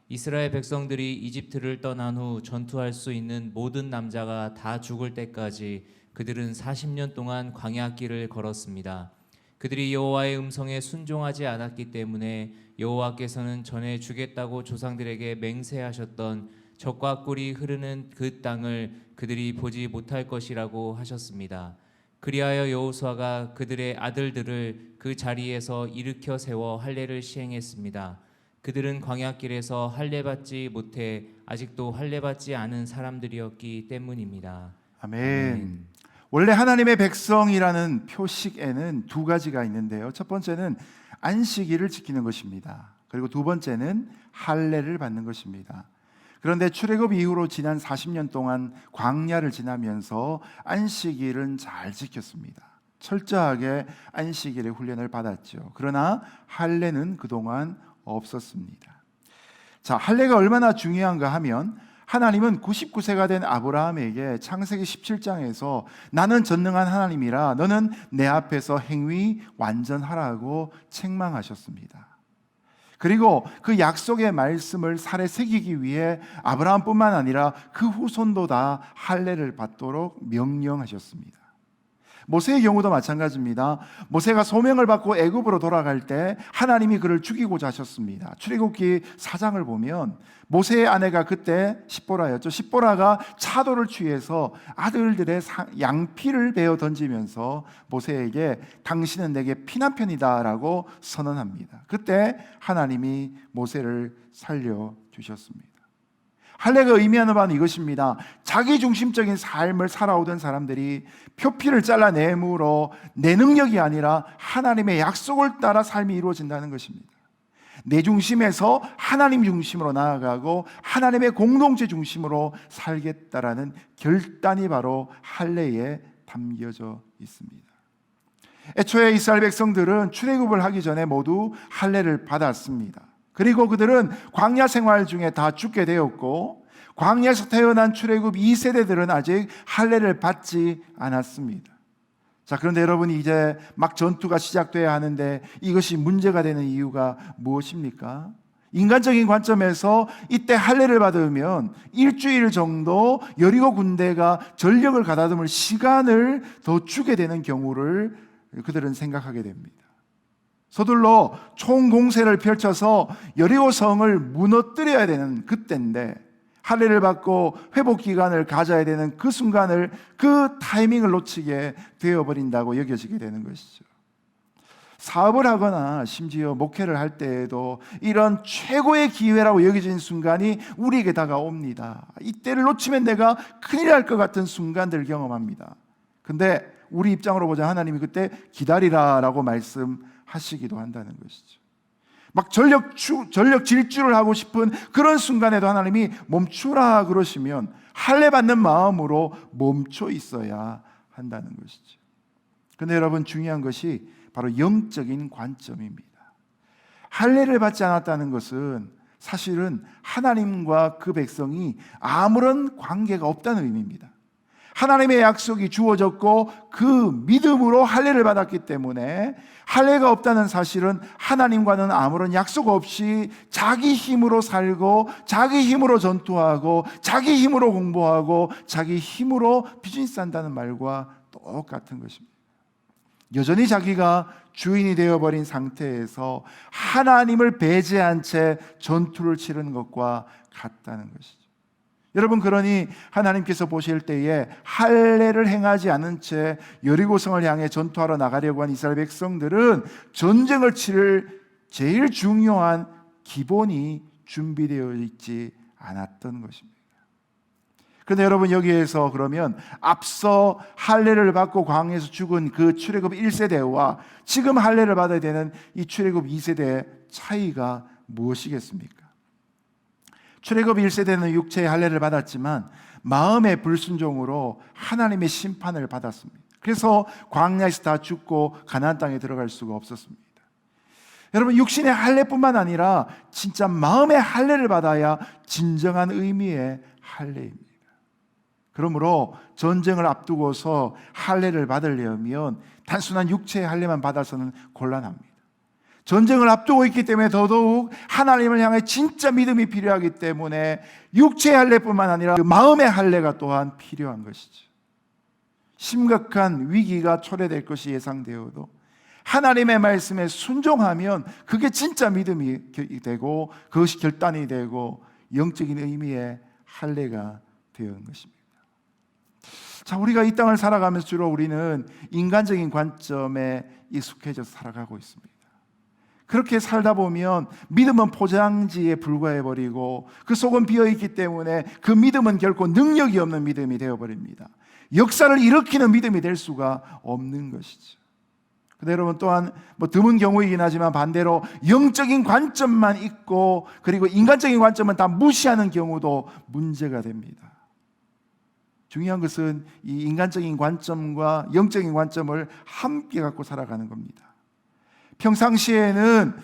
이스라엘 백성들이 이집트를 떠난 후 전투할 수 있는 모든 남자가 다 죽을 때까지 그들은 40년 동안 광야길을 걸었습니다. 그들이 여호와의 음성에 순종하지 않았기 때문에 여호와께서는 전에 주겠다고 조상들에게 맹세하셨던 젖과 꿀이 흐르는 그 땅을 그들이 보지 못할 것이라고 하셨습니다. 그리하여 여호수아가 그들의 아들들을 그 자리에서 일으켜 세워 할례를 시행했습니다. 그들은 광야길에서 할례 받지 못해 아직도 할례 받지 않은 사람들이었기 때문입니다. 아멘. 원래 하나님의 백성이라는 표식에는 두 가지가 있는데요. 첫 번째는 안식일을 지키는 것입니다. 그리고 두 번째는 할례를 받는 것입니다. 그런데 출애굽 이후로 지난 40년 동안 광야를 지나면서 안식일은 잘 지켰습니다. 철저하게 안식일의 훈련을 받았죠. 그러나 할례는 그동안 없었습니다. 자, 할례가 얼마나 중요한가 하면 하나님은 99세가 된 아브라함에게 창세기 17장에서 나는 전능한 하나님이라 너는 내 앞에서 행위 완전하라고 책망하셨습니다. 그리고 그 약속의 말씀을 살에 새기기 위해 아브라함뿐만 아니라 그 후손도 다 할례를 받도록 명령하셨습니다. 모세의 경우도 마찬가지입니다. 모세가 소명을 받고 애굽으로 돌아갈 때 하나님이 그를 죽이고자 하셨습니다. 출애굽기 4장을 보면 모세의 아내가 그때 십보라였죠. 십보라가 차도를 취해서 아들들의 양피를 베어 던지면서 모세에게 당신은 내게 피난편이다라고 선언합니다. 그때 하나님이 모세를 살려주셨습니다. 할례가 의미하는 바는 이것입니다. 자기중심적인 삶을 살아오던 사람들이 표피를 잘라내므로 내 능력이 아니라 하나님의 약속을 따라 삶이 이루어진다는 것입니다. 내 중심에서 하나님 중심으로 나아가고 하나님의 공동체 중심으로 살겠다라는 결단이 바로 할례에 담겨져 있습니다. 애초에 이스라엘 백성들은 출애굽을 하기 전에 모두 할례를 받았습니다. 그리고 그들은 광야 생활 중에 다 죽게 되었고 광야에서 태어난 출애굽 2세대들은 아직 할례를 받지 않았습니다. 자, 그런데 여러분이 이제 막 전투가 시작돼야 하는데 이것이 문제가 되는 이유가 무엇입니까? 인간적인 관점에서 이때 할례를 받으면 일주일 정도 여리고 군대가 전력을 가다듬을 시간을 더 주게 되는 경우를 그들은 생각하게 됩니다. 서둘러 총공세를 펼쳐서 여리고 성을 무너뜨려야 되는 그때인데 할례를 받고 회복 기간을 가져야 되는 그 순간을 그 타이밍을 놓치게 되어버린다고 여겨지게 되는 것이죠. 사업을 하거나 심지어 목회를 할 때에도 이런 최고의 기회라고 여겨진 순간이 우리에게 다가옵니다. 이때를 놓치면 내가 큰일 날 것 같은 순간들을 경험합니다. 근데 우리 입장으로 보자 하나님이 그때 기다리라라고 말씀하시기도 한다는 것이죠. 막 전력 질주를 하고 싶은 그런 순간에도 하나님이 멈추라 그러시면 할례 받는 마음으로 멈춰 있어야 한다는 것이죠. 그런데 여러분 중요한 것이 바로 영적인 관점입니다. 할례를 받지 않았다는 것은 사실은 하나님과 그 백성이 아무런 관계가 없다는 의미입니다. 하나님의 약속이 주어졌고 그 믿음으로 할례를 받았기 때문에 할례가 없다는 사실은 하나님과는 아무런 약속 없이 자기 힘으로 살고 자기 힘으로 전투하고 자기 힘으로 공부하고 자기 힘으로 비즈니스 한다는 말과 똑같은 것입니다. 여전히 자기가 주인이 되어버린 상태에서 하나님을 배제한 채 전투를 치르는 것과 같다는 것이죠. 여러분, 그러니 하나님께서 보실 때에 할례를 행하지 않은 채 여리고성을 향해 전투하러 나가려고 한 이스라엘 백성들은 전쟁을 치를 제일 중요한 기본이 준비되어 있지 않았던 것입니다. 그런데 여러분, 여기에서 그러면 앞서 할례를 받고 광야에서 죽은 그 출애굽 1세대와 지금 할례를 받아야 되는 이 출애굽 2세대의 차이가 무엇이겠습니까? 출애굽 1세대는 육체의 할례를 받았지만 마음의 불순종으로 하나님의 심판을 받았습니다. 그래서 광야에서 다 죽고 가나안 땅에 들어갈 수가 없었습니다. 여러분, 육신의 할례뿐만 아니라 진짜 마음의 할례를 받아야 진정한 의미의 할례입니다. 그러므로 전쟁을 앞두고서 할례를 받으려면 단순한 육체의 할례만 받아서는 곤란합니다. 전쟁을 앞두고 있기 때문에 더더욱 하나님을 향해 진짜 믿음이 필요하기 때문에 육체의 할례뿐만 아니라 그 마음의 할례가 또한 필요한 것이죠. 심각한 위기가 초래될 것이 예상되어도 하나님의 말씀에 순종하면 그게 진짜 믿음이 되고 그것이 결단이 되고 영적인 의미의 할례가 되는 것입니다. 자, 우리가 이 땅을 살아가면서 주로 우리는 인간적인 관점에 익숙해져서 살아가고 있습니다. 그렇게 살다 보면 믿음은 포장지에 불과해버리고 그 속은 비어있기 때문에 그 믿음은 결코 능력이 없는 믿음이 되어버립니다. 역사를 일으키는 믿음이 될 수가 없는 것이죠. 근데 여러분 또한 드문 경우이긴 하지만 반대로 영적인 관점만 있고 그리고 인간적인 관점은 다 무시하는 경우도 문제가 됩니다. 중요한 것은 이 인간적인 관점과 영적인 관점을 함께 갖고 살아가는 겁니다. 평상시에는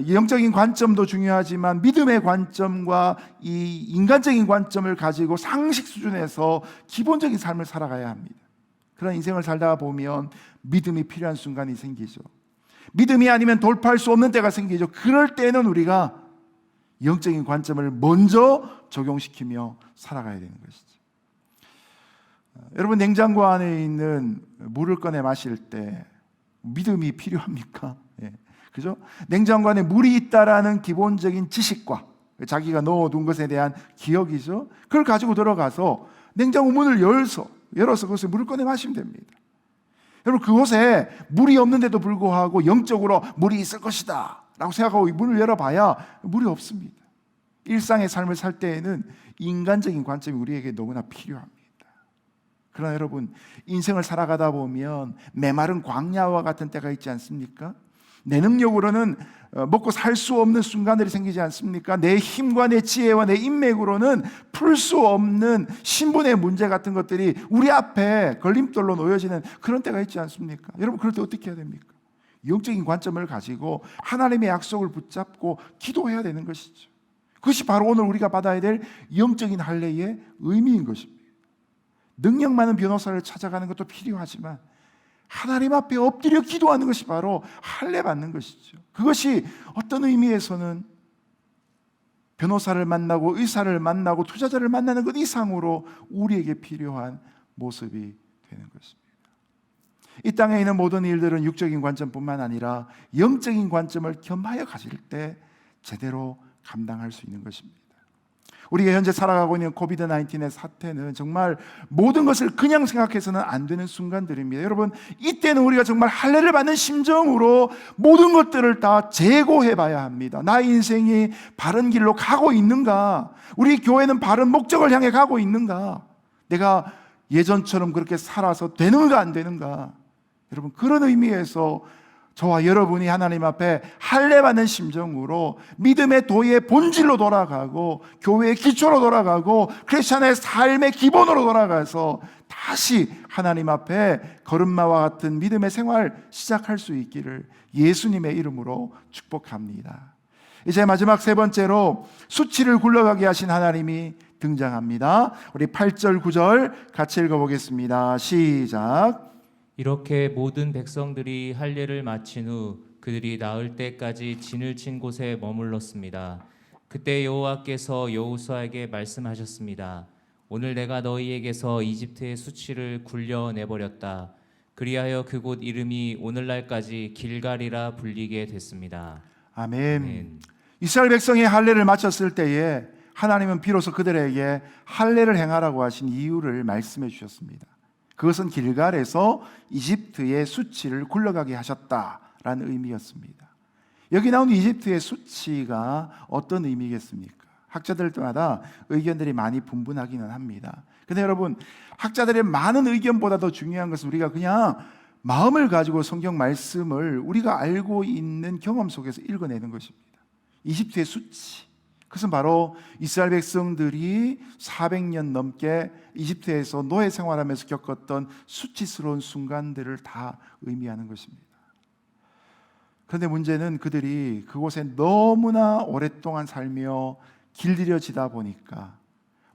영적인 관점도 중요하지만 믿음의 관점과 이 인간적인 관점을 가지고 상식 수준에서 기본적인 삶을 살아가야 합니다. 그런 인생을 살다 보면 믿음이 필요한 순간이 생기죠. 믿음이 아니면 돌파할 수 없는 때가 생기죠. 그럴 때는 우리가 영적인 관점을 먼저 적용시키며 살아가야 되는 것이죠. 여러분, 냉장고 안에 있는 물을 꺼내 마실 때 믿음이 필요합니까? 예. 그죠? 냉장고 안에 물이 있다라는 기본적인 지식과 자기가 넣어둔 것에 대한 기억이죠. 그걸 가지고 들어가서 냉장고 문을 열어서 그것에 물을 꺼내 마시면 됩니다. 여러분, 그곳에 물이 없는데도 불구하고 영적으로 물이 있을 것이다 라고 생각하고 문을 열어봐야 물이 없습니다. 일상의 삶을 살 때에는 인간적인 관점이 우리에게 너무나 필요합니다. 그러나 여러분, 인생을 살아가다 보면 메마른 광야와 같은 때가 있지 않습니까? 내 능력으로는 먹고 살 수 없는 순간들이 생기지 않습니까? 내 힘과 내 지혜와 내 인맥으로는 풀 수 없는 신분의 문제 같은 것들이 우리 앞에 걸림돌로 놓여지는 그런 때가 있지 않습니까? 여러분, 그럴 때 어떻게 해야 됩니까? 영적인 관점을 가지고 하나님의 약속을 붙잡고 기도해야 되는 것이죠. 그것이 바로 오늘 우리가 받아야 될 영적인 할례의 의미인 것입니다. 능력 많은 변호사를 찾아가는 것도 필요하지만 하나님 앞에 엎드려 기도하는 것이 바로 할례 받는 것이죠. 그것이 어떤 의미에서는 변호사를 만나고 의사를 만나고 투자자를 만나는 것 이상으로 우리에게 필요한 모습이 되는 것입니다. 이 땅에 있는 모든 일들은 육적인 관점뿐만 아니라 영적인 관점을 겸하여 가질 때 제대로 감당할 수 있는 것입니다. 우리가 현재 살아가고 있는 코비드-19의 사태는 정말 모든 것을 그냥 생각해서는 안 되는 순간들입니다. 여러분, 이때는 우리가 정말 할례를 받는 심정으로 모든 것들을 다 재고해 봐야 합니다. 나의 인생이 바른 길로 가고 있는가? 우리 교회는 바른 목적을 향해 가고 있는가? 내가 예전처럼 그렇게 살아서 되는가 안 되는가? 여러분, 그런 의미에서 저와 여러분이 하나님 앞에 할례 받는 심정으로 믿음의 도의 본질로 돌아가고 교회의 기초로 돌아가고 크리스찬의 삶의 기본으로 돌아가서 다시 하나님 앞에 걸음마와 같은 믿음의 생활 시작할 수 있기를 예수님의 이름으로 축복합니다. 이제 마지막 세 번째로 수치를 굴러가게 하신 하나님이 등장합니다. 우리 8절 9절 같이 읽어보겠습니다. 시작. 이렇게 모든 백성들이 할례를 마친 후 그들이 나을 때까지 진을 친 곳에 머물렀습니다. 그때 여호와께서 여호수아에게 말씀하셨습니다. 오늘 내가 너희에게서 이집트의 수치를 굴려내버렸다. 그리하여 그곳 이름이 오늘날까지 길갈이라 불리게 됐습니다. 아멘. 아멘. 이스라엘 백성이 할례를 마쳤을 때에 하나님은 비로소 그들에게 할례를 행하라고 하신 이유를 말씀해 주셨습니다. 그것은 길갈에서 이집트의 수치를 굴러가게 하셨다라는 의미였습니다. 여기 나온 이집트의 수치가 어떤 의미겠습니까? 학자들마다 의견들이 많이 분분하기는 합니다. 근데 여러분, 학자들의 많은 의견보다 더 중요한 것은 우리가 그냥 마음을 가지고 성경 말씀을 우리가 알고 있는 경험 속에서 읽어내는 것입니다. 이집트의 수치, 그것은 바로 이스라엘 백성들이 400년 넘게 이집트에서 노예 생활하면서 겪었던 수치스러운 순간들을 다 의미하는 것입니다. 그런데 문제는 그들이 그곳에 너무나 오랫동안 살며 길들여지다 보니까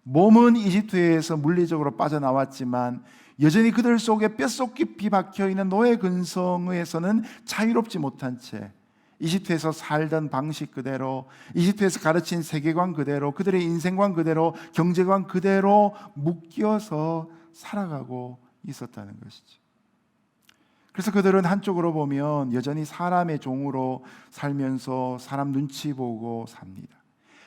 몸은 이집트에서 물리적으로 빠져나왔지만 여전히 그들 속에 뼛속 깊이 박혀있는 노예 근성에서는 자유롭지 못한 채 이집트에서 살던 방식 그대로, 이집트에서 가르친 세계관 그대로, 그들의 인생관 그대로, 경제관 그대로 묶여서 살아가고 있었다는 것이죠. 그래서 그들은 한쪽으로 보면 여전히 사람의 종으로 살면서 사람 눈치 보고 삽니다.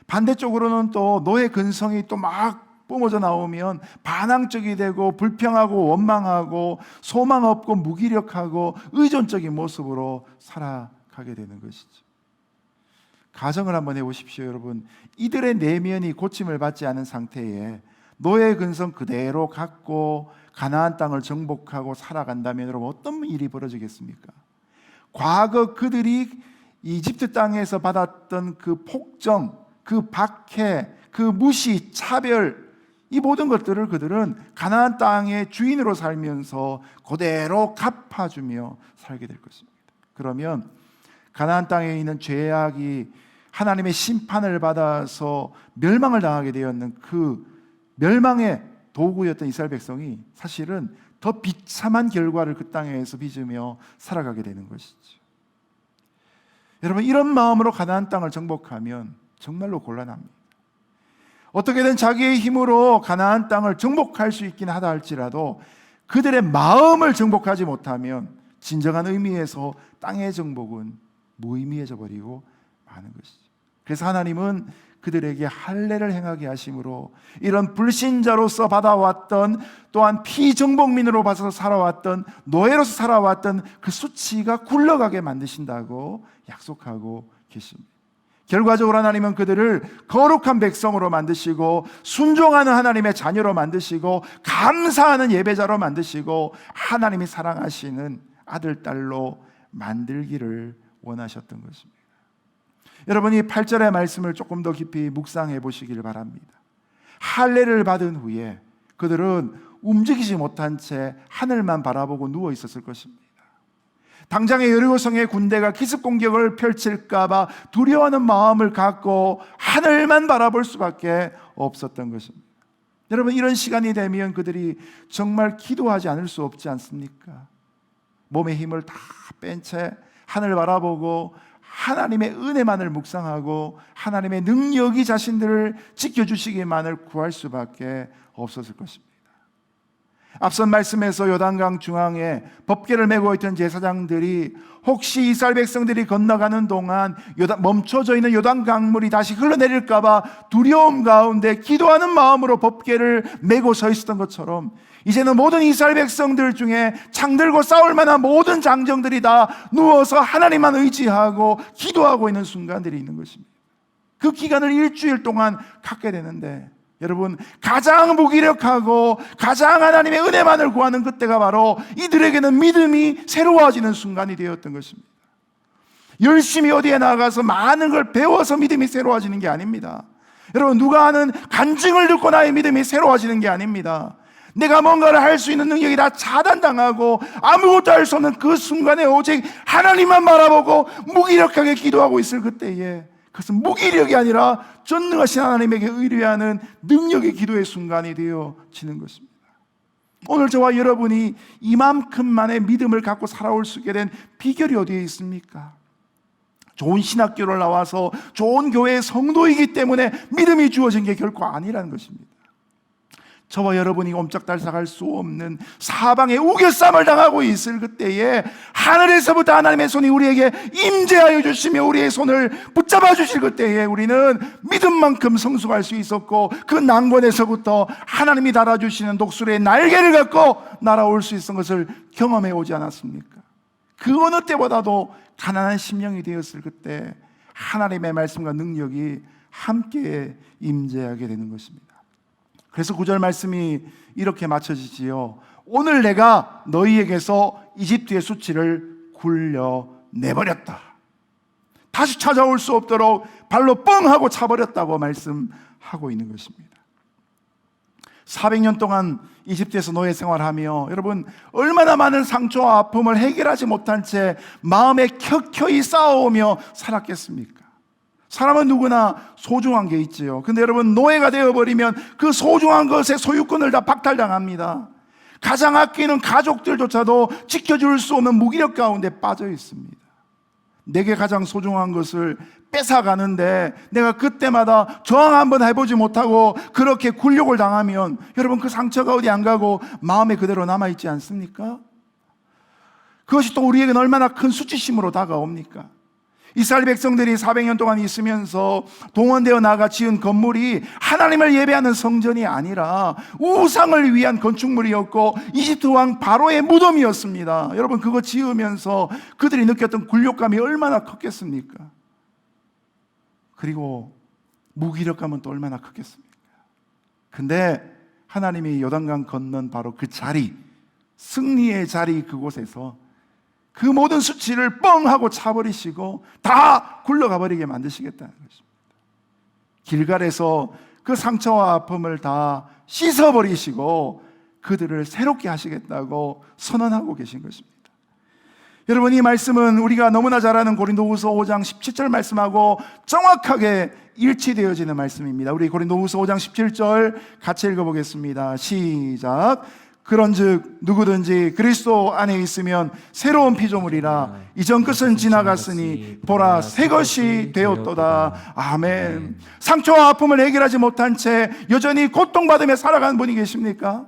반대쪽으로는 또 노예 근성이 또 막 뿜어져 나오면 반항적이 되고 불평하고 원망하고 소망 없고 무기력하고 의존적인 모습으로 살아가게 되는 것이죠. 가정을 한번 해보십시오, 여러분. 이들의 내면이 고침을 받지 않은 상태에 노예 근성 그대로 갖고 가나안 땅을 정복하고 살아간다면 여러분 어떤 일이 벌어지겠습니까? 과거 그들이 이집트 땅에서 받았던 그 폭정, 그 박해, 그 무시, 차별, 이 모든 것들을 그들은 가나안 땅의 주인으로 살면서 그대로 갚아주며 살게 될 것입니다. 그러면 가나안 땅에 있는 죄악이 하나님의 심판을 받아서 멸망을 당하게 되었는 그 멸망의 도구였던 이스라엘 백성이 사실은 더 비참한 결과를 그 땅에서 빚으며 살아가게 되는 것이죠. 여러분, 이런 마음으로 가나안 땅을 정복하면 정말로 곤란합니다. 어떻게든 자기의 힘으로 가나안 땅을 정복할 수 있긴 하다 할지라도 그들의 마음을 정복하지 못하면 진정한 의미에서 땅의 정복은 무의미해져 버리고 마는 것이죠. 그래서 하나님은 그들에게 할례를 행하게 하심으로 이런 불신자로서 받아왔던, 또한 피정복민으로 봐서 살아왔던, 노예로서 살아왔던 그 수치가 굴러가게 만드신다고 약속하고 계십니다. 결과적으로 하나님은 그들을 거룩한 백성으로 만드시고 순종하는 하나님의 자녀로 만드시고 감사하는 예배자로 만드시고 하나님이 사랑하시는 아들, 딸로 만들기를 원하셨던 것입니다. 여러분이 8절의 말씀을 조금 더 깊이 묵상해 보시길 바랍니다. 할례를 받은 후에 그들은 움직이지 못한 채 하늘만 바라보고 누워 있었을 것입니다. 당장의 여리고성의 군대가 기습 공격을 펼칠까 봐 두려워하는 마음을 갖고 하늘만 바라볼 수밖에 없었던 것입니다. 여러분, 이런 시간이 되면 그들이 정말 기도하지 않을 수 없지 않습니까? 몸의 힘을 다 뺀 채 하늘 바라보고 하나님의 은혜만을 묵상하고 하나님의 능력이 자신들을 지켜주시기만을 구할 수밖에 없었을 것입니다. 앞선 말씀에서 요단강 중앙에 법궤를 메고 있던 제사장들이 혹시 이스라엘 백성들이 건너가는 동안 멈춰져 있는 요단강물이 다시 흘러내릴까 봐 두려움 가운데 기도하는 마음으로 법궤를 메고 서 있었던 것처럼 이제는 모든 이스라엘 백성들 중에 창들고 싸울 만한 모든 장정들이 다 누워서 하나님만 의지하고 기도하고 있는 순간들이 있는 것입니다. 그 기간을 일주일 동안 갖게 되는데 여러분, 가장 무기력하고 가장 하나님의 은혜만을 구하는 그때가 바로 이들에게는 믿음이 새로워지는 순간이 되었던 것입니다. 열심히 어디에 나가서 많은 걸 배워서 믿음이 새로워지는 게 아닙니다. 여러분, 누가 하는 간증을 듣고 나의 믿음이 새로워지는 게 아닙니다. 내가 뭔가를 할 수 있는 능력이 다 차단당하고 아무것도 할 수 없는 그 순간에 오직 하나님만 바라보고 무기력하게 기도하고 있을 그때에 그것은 무기력이 아니라 전능하신 하나님에게 의뢰하는 능력의 기도의 순간이 되어지는 것입니다. 오늘 저와 여러분이 이만큼만의 믿음을 갖고 살아올 수 있게 된 비결이 어디에 있습니까? 좋은 신학교를 나와서 좋은 교회의 성도이기 때문에 믿음이 주어진 게 결코 아니라는 것입니다. 저와 여러분이 옴짝달싹할 수 없는 사방에 우겨쌈을 당하고 있을 그때에 하늘에서부터 하나님의 손이 우리에게 임재하여 주시며 우리의 손을 붙잡아 주실 그때에 우리는 믿음만큼 성숙할 수 있었고 그 난관에서부터 하나님이 달아주시는 독수리의 날개를 갖고 날아올 수 있었던 것을 경험해 오지 않았습니까? 그 어느 때보다도 가난한 심령이 되었을 그때 하나님의 말씀과 능력이 함께 임재하게 되는 것입니다. 그래서 9절 말씀이 이렇게 맞춰지지요. 오늘 내가 너희에게서 이집트의 수치를 굴려내버렸다. 다시 찾아올 수 없도록 발로 뻥 하고 차버렸다고 말씀하고 있는 것입니다. 400년 동안 이집트에서 노예 생활하며 여러분 얼마나 많은 상처와 아픔을 해결하지 못한 채 마음에 켜켜이 쌓아오며 살았겠습니까? 사람은 누구나 소중한 게 있지요. 근데 여러분, 노예가 되어버리면 그 소중한 것의 소유권을 다 박탈당합니다. 가장 아끼는 가족들조차도 지켜줄 수 없는 무기력 가운데 빠져 있습니다. 내게 가장 소중한 것을 뺏어가는데 내가 그때마다 저항 한번 해보지 못하고 그렇게 굴욕을 당하면 여러분 그 상처가 어디 안 가고 마음에 그대로 남아있지 않습니까? 그것이 또 우리에게는 얼마나 큰 수치심으로 다가옵니까? 이스라엘 백성들이 400년 동안 있으면서 동원되어 나가 지은 건물이 하나님을 예배하는 성전이 아니라 우상을 위한 건축물이었고 이집트 왕 바로의 무덤이었습니다. 여러분 그거 지으면서 그들이 느꼈던 굴욕감이 얼마나 컸겠습니까? 그리고 무기력감은 또 얼마나 컸겠습니까? 근데 하나님이 요단강 건넌 바로 그 자리, 승리의 자리 그곳에서 그 모든 수치를 뻥 하고 차버리시고 다 굴러가 버리게 만드시겠다는 것입니다. 길갈에서 그 상처와 아픔을 다 씻어버리시고 그들을 새롭게 하시겠다고 선언하고 계신 것입니다. 여러분 이 말씀은 우리가 너무나 잘 아는 고린도후서 5장 17절 말씀하고 정확하게 일치되어지는 말씀입니다. 우리 고린도후서 5장 17절 같이 읽어보겠습니다. 시작. 그런즉 누구든지 그리스도 안에 있으면 새로운 피조물이라 이전 것은 지나갔으니 보라 새 것이 되었도다. 아멘. 상처와 아픔을 해결하지 못한 채 여전히 고통받으며 살아가는 분이 계십니까?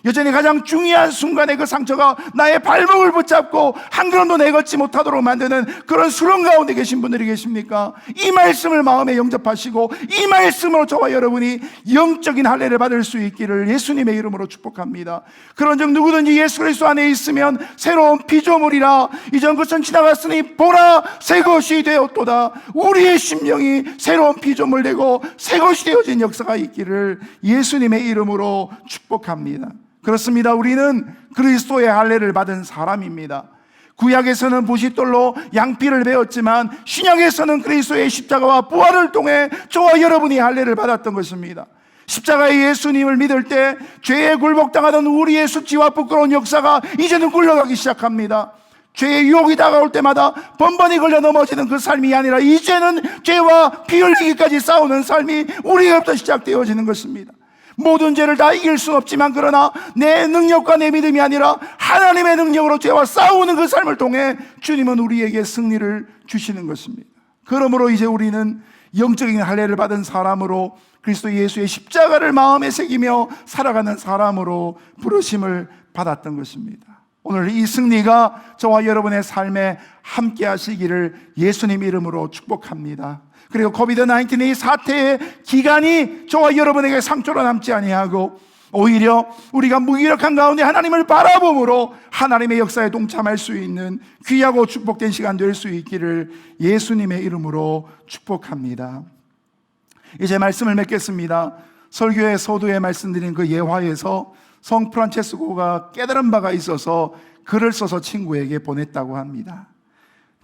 여전히 가장 중요한 순간에 그 상처가 나의 발목을 붙잡고 한 걸음도 내걷지 못하도록 만드는 그런 수렁 가운데 계신 분들이 계십니까? 이 말씀을 마음에 영접하시고 이 말씀으로 저와 여러분이 영적인 할례를 받을 수 있기를 예수님의 이름으로 축복합니다. 그런즉 누구든지 예수 그리스도 안에 있으면 새로운 피조물이라 이전 것은 지나갔으니 보라 새 것이 되었도다. 우리의 심령이 새로운 피조물 되고 새 것이 되어진 역사가 있기를 예수님의 이름으로 축복합니다. 그렇습니다. 우리는 그리스도의 할례를 받은 사람입니다. 구약에서는 부싯돌로 양피를 베었지만 신약에서는 그리스도의 십자가와 부활을 통해 저와 여러분이 할례를 받았던 것입니다. 십자가의 예수님을 믿을 때 죄에 굴복당하던 우리의 수치와 부끄러운 역사가 이제는 굴러가기 시작합니다. 죄의 유혹이 다가올 때마다 번번이 걸려 넘어지는 그 삶이 아니라 이제는 죄와 피 흘리기까지 싸우는 삶이 우리에게부터 시작되어지는 것입니다. 모든 죄를 다 이길 수는 없지만 그러나 내 능력과 내 믿음이 아니라 하나님의 능력으로 죄와 싸우는 그 삶을 통해 주님은 우리에게 승리를 주시는 것입니다. 그러므로 이제 우리는 영적인 할례를 받은 사람으로 그리스도 예수의 십자가를 마음에 새기며 살아가는 사람으로 부르심을 받았던 것입니다. 오늘 이 승리가 저와 여러분의 삶에 함께 하시기를 예수님 이름으로 축복합니다. 그리고 코비드-19의 사태의 기간이 저와 여러분에게 상처로 남지 아니하고 오히려 우리가 무기력한 가운데 하나님을 바라봄으로 하나님의 역사에 동참할 수 있는 귀하고 축복된 시간 될 수 있기를 예수님의 이름으로 축복합니다. 이제 말씀을 맺겠습니다. 설교의 서두에 말씀드린 그 예화에서 성 프란체스코가 깨달은 바가 있어서 글을 써서 친구에게 보냈다고 합니다.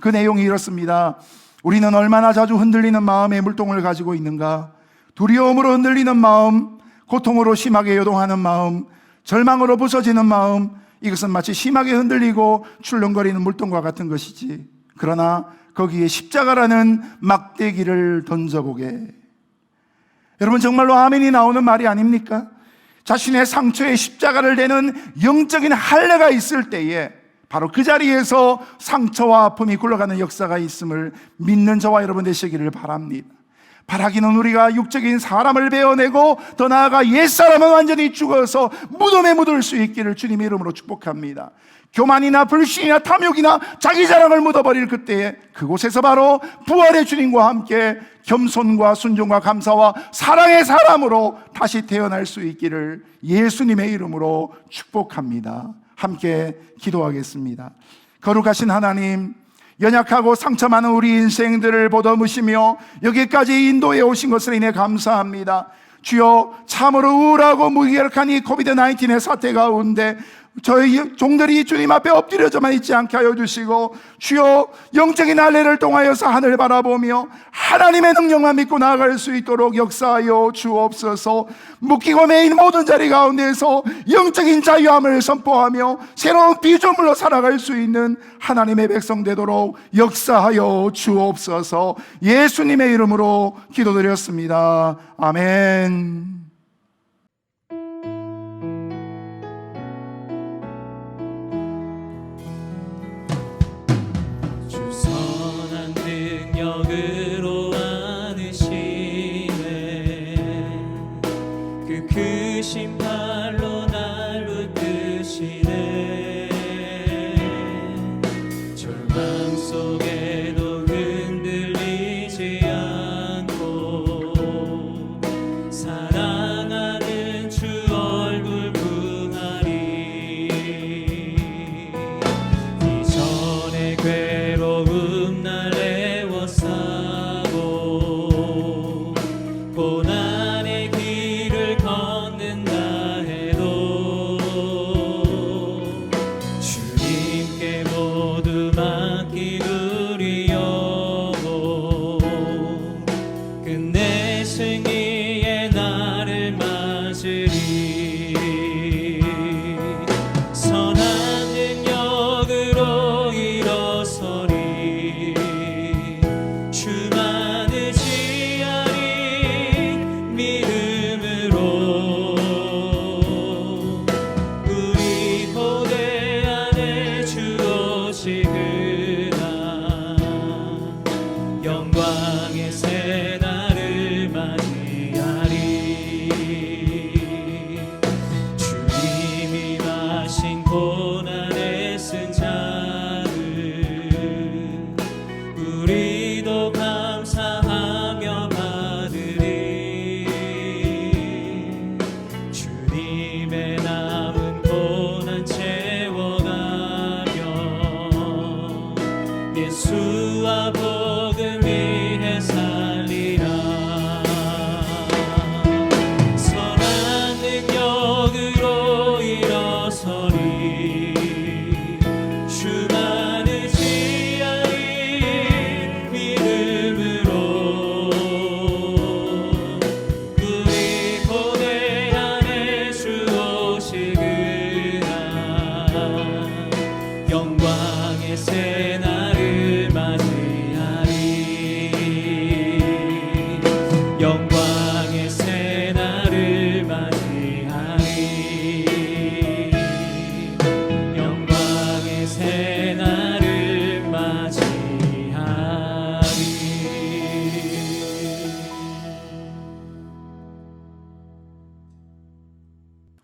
그 내용이 이렇습니다. 우리는 얼마나 자주 흔들리는 마음의 물동을 가지고 있는가? 두려움으로 흔들리는 마음, 고통으로 심하게 요동하는 마음, 절망으로 부서지는 마음, 이것은 마치 심하게 흔들리고 출렁거리는 물동과 같은 것이지. 그러나 거기에 십자가라는 막대기를 던져보게. 여러분 정말로 아멘이 나오는 말이 아닙니까? 자신의 상처에 십자가를 대는 영적인 할례가 있을 때에 바로 그 자리에서 상처와 아픔이 굴러가는 역사가 있음을 믿는 저와 여러분 되시기를 바랍니다. 바라기는 우리가 육적인 사람을 베어내고 더 나아가 옛사람은 완전히 죽어서 무덤에 묻을 수 있기를 주님의 이름으로 축복합니다. 교만이나 불신이나 탐욕이나 자기 자랑을 묻어버릴 그때에 그곳에서 바로 부활의 주님과 함께 겸손과 순종과 감사와 사랑의 사람으로 다시 태어날 수 있기를 예수님의 이름으로 축복합니다. 함께 기도하겠습니다. 거룩하신 하나님, 연약하고 상처 많은 우리 인생들을 보듬으시며 여기까지 인도해 오신 것을 인해 감사합니다. 주여, 참으로 우울하고 무기력한 이 코비드-19의 사태 가운데 저희 종들이 주님 앞에 엎드려져만 있지 않게 하여 주시고, 주여 영적인 할례를 통하여서 하늘을 바라보며 하나님의 능력만 믿고 나아갈 수 있도록 역사하여 주옵소서. 묶이고 매인 모든 자리 가운데에서 영적인 자유함을 선포하며 새로운 피조물로 살아갈 수 있는 하나님의 백성 되도록 역사하여 주옵소서. 예수님의 이름으로 기도드렸습니다. 아멘. 주 선하신 승리의 날을 맞으리. 선한 능력으로 일어서리. 주만 의지하리. 믿음으로 우리 고대 안에 주 오시그라. 영광의 새 날을 맞이하리. 주님이 마신 고난의 쓴 자를 우리도 감사하며 받으리. 주님의 남은 고난 채워가며 예수와 복음 위해 살리라. 선한 능력으로 일어서리. 주만 의지하리. 믿음으로 우리 고대 안에 주 오시그라. 영광의 새 날을 맞이하리. 영광의 새 날을 맞이하리. 영광의 새 날을 맞이하리.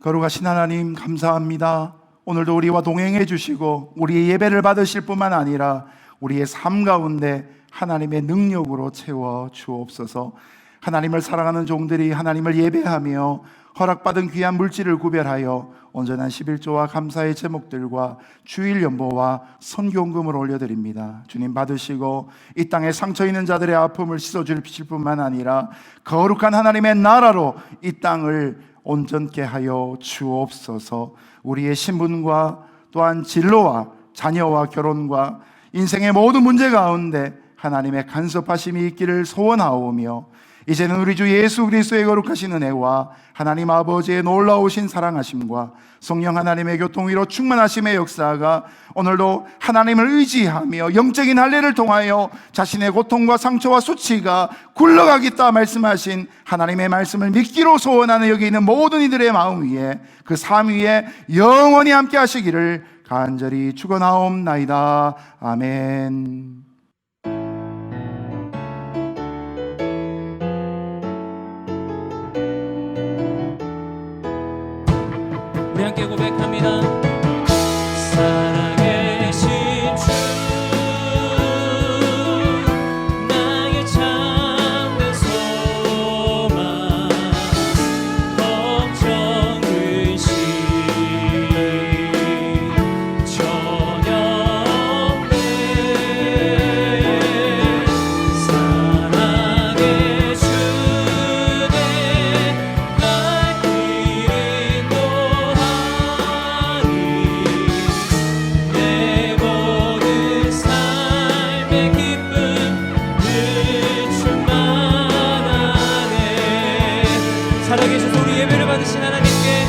거룩하신 하나님 감사합니다. 오늘도 우리와 동행해 주시고 우리의 예배를 받으실 뿐만 아니라 우리의 삶 가운데 하나님의 능력으로 채워 주옵소서. 하나님을 사랑하는 종들이 하나님을 예배하며 허락받은 귀한 물질을 구별하여 온전한 11조와 감사의 제목들과 주일 연보와 선교금을 올려드립니다. 주님 받으시고 이 땅에 상처 있는 자들의 아픔을 씻어주실 뿐만 아니라 거룩한 하나님의 나라로 이 땅을 온전케 하여 주옵소서. 우리의 신분과 또한 진로와 자녀와 결혼과 인생의 모든 문제 가운데 하나님의 간섭하심이 있기를 소원하오며, 이제는 우리 주 예수 그리스도의 거룩하신 은혜와 하나님 아버지의 놀라우신 사랑하심과 성령 하나님의 교통위로 충만하심의 역사가 오늘도 하나님을 의지하며 영적인 할례를 통하여 자신의 고통과 상처와 수치가 굴러가겠다 말씀하신 하나님의 말씀을 믿기로 소원하는 여기 있는 모든 이들의 마음 위에, 그 삶 위에 영원히 함께 하시기를 간절히 축원하옵나이다. 아멘. 우리 함께 고백합니다. 살아계신 주, 나의 참된 소망, 걱정 근심 전혀 없네. 사랑의 주내 날 기름 내 모든 삶의 기쁨 늘 충만하네. 살아계셔서 우리 예배를 받으신 하나님께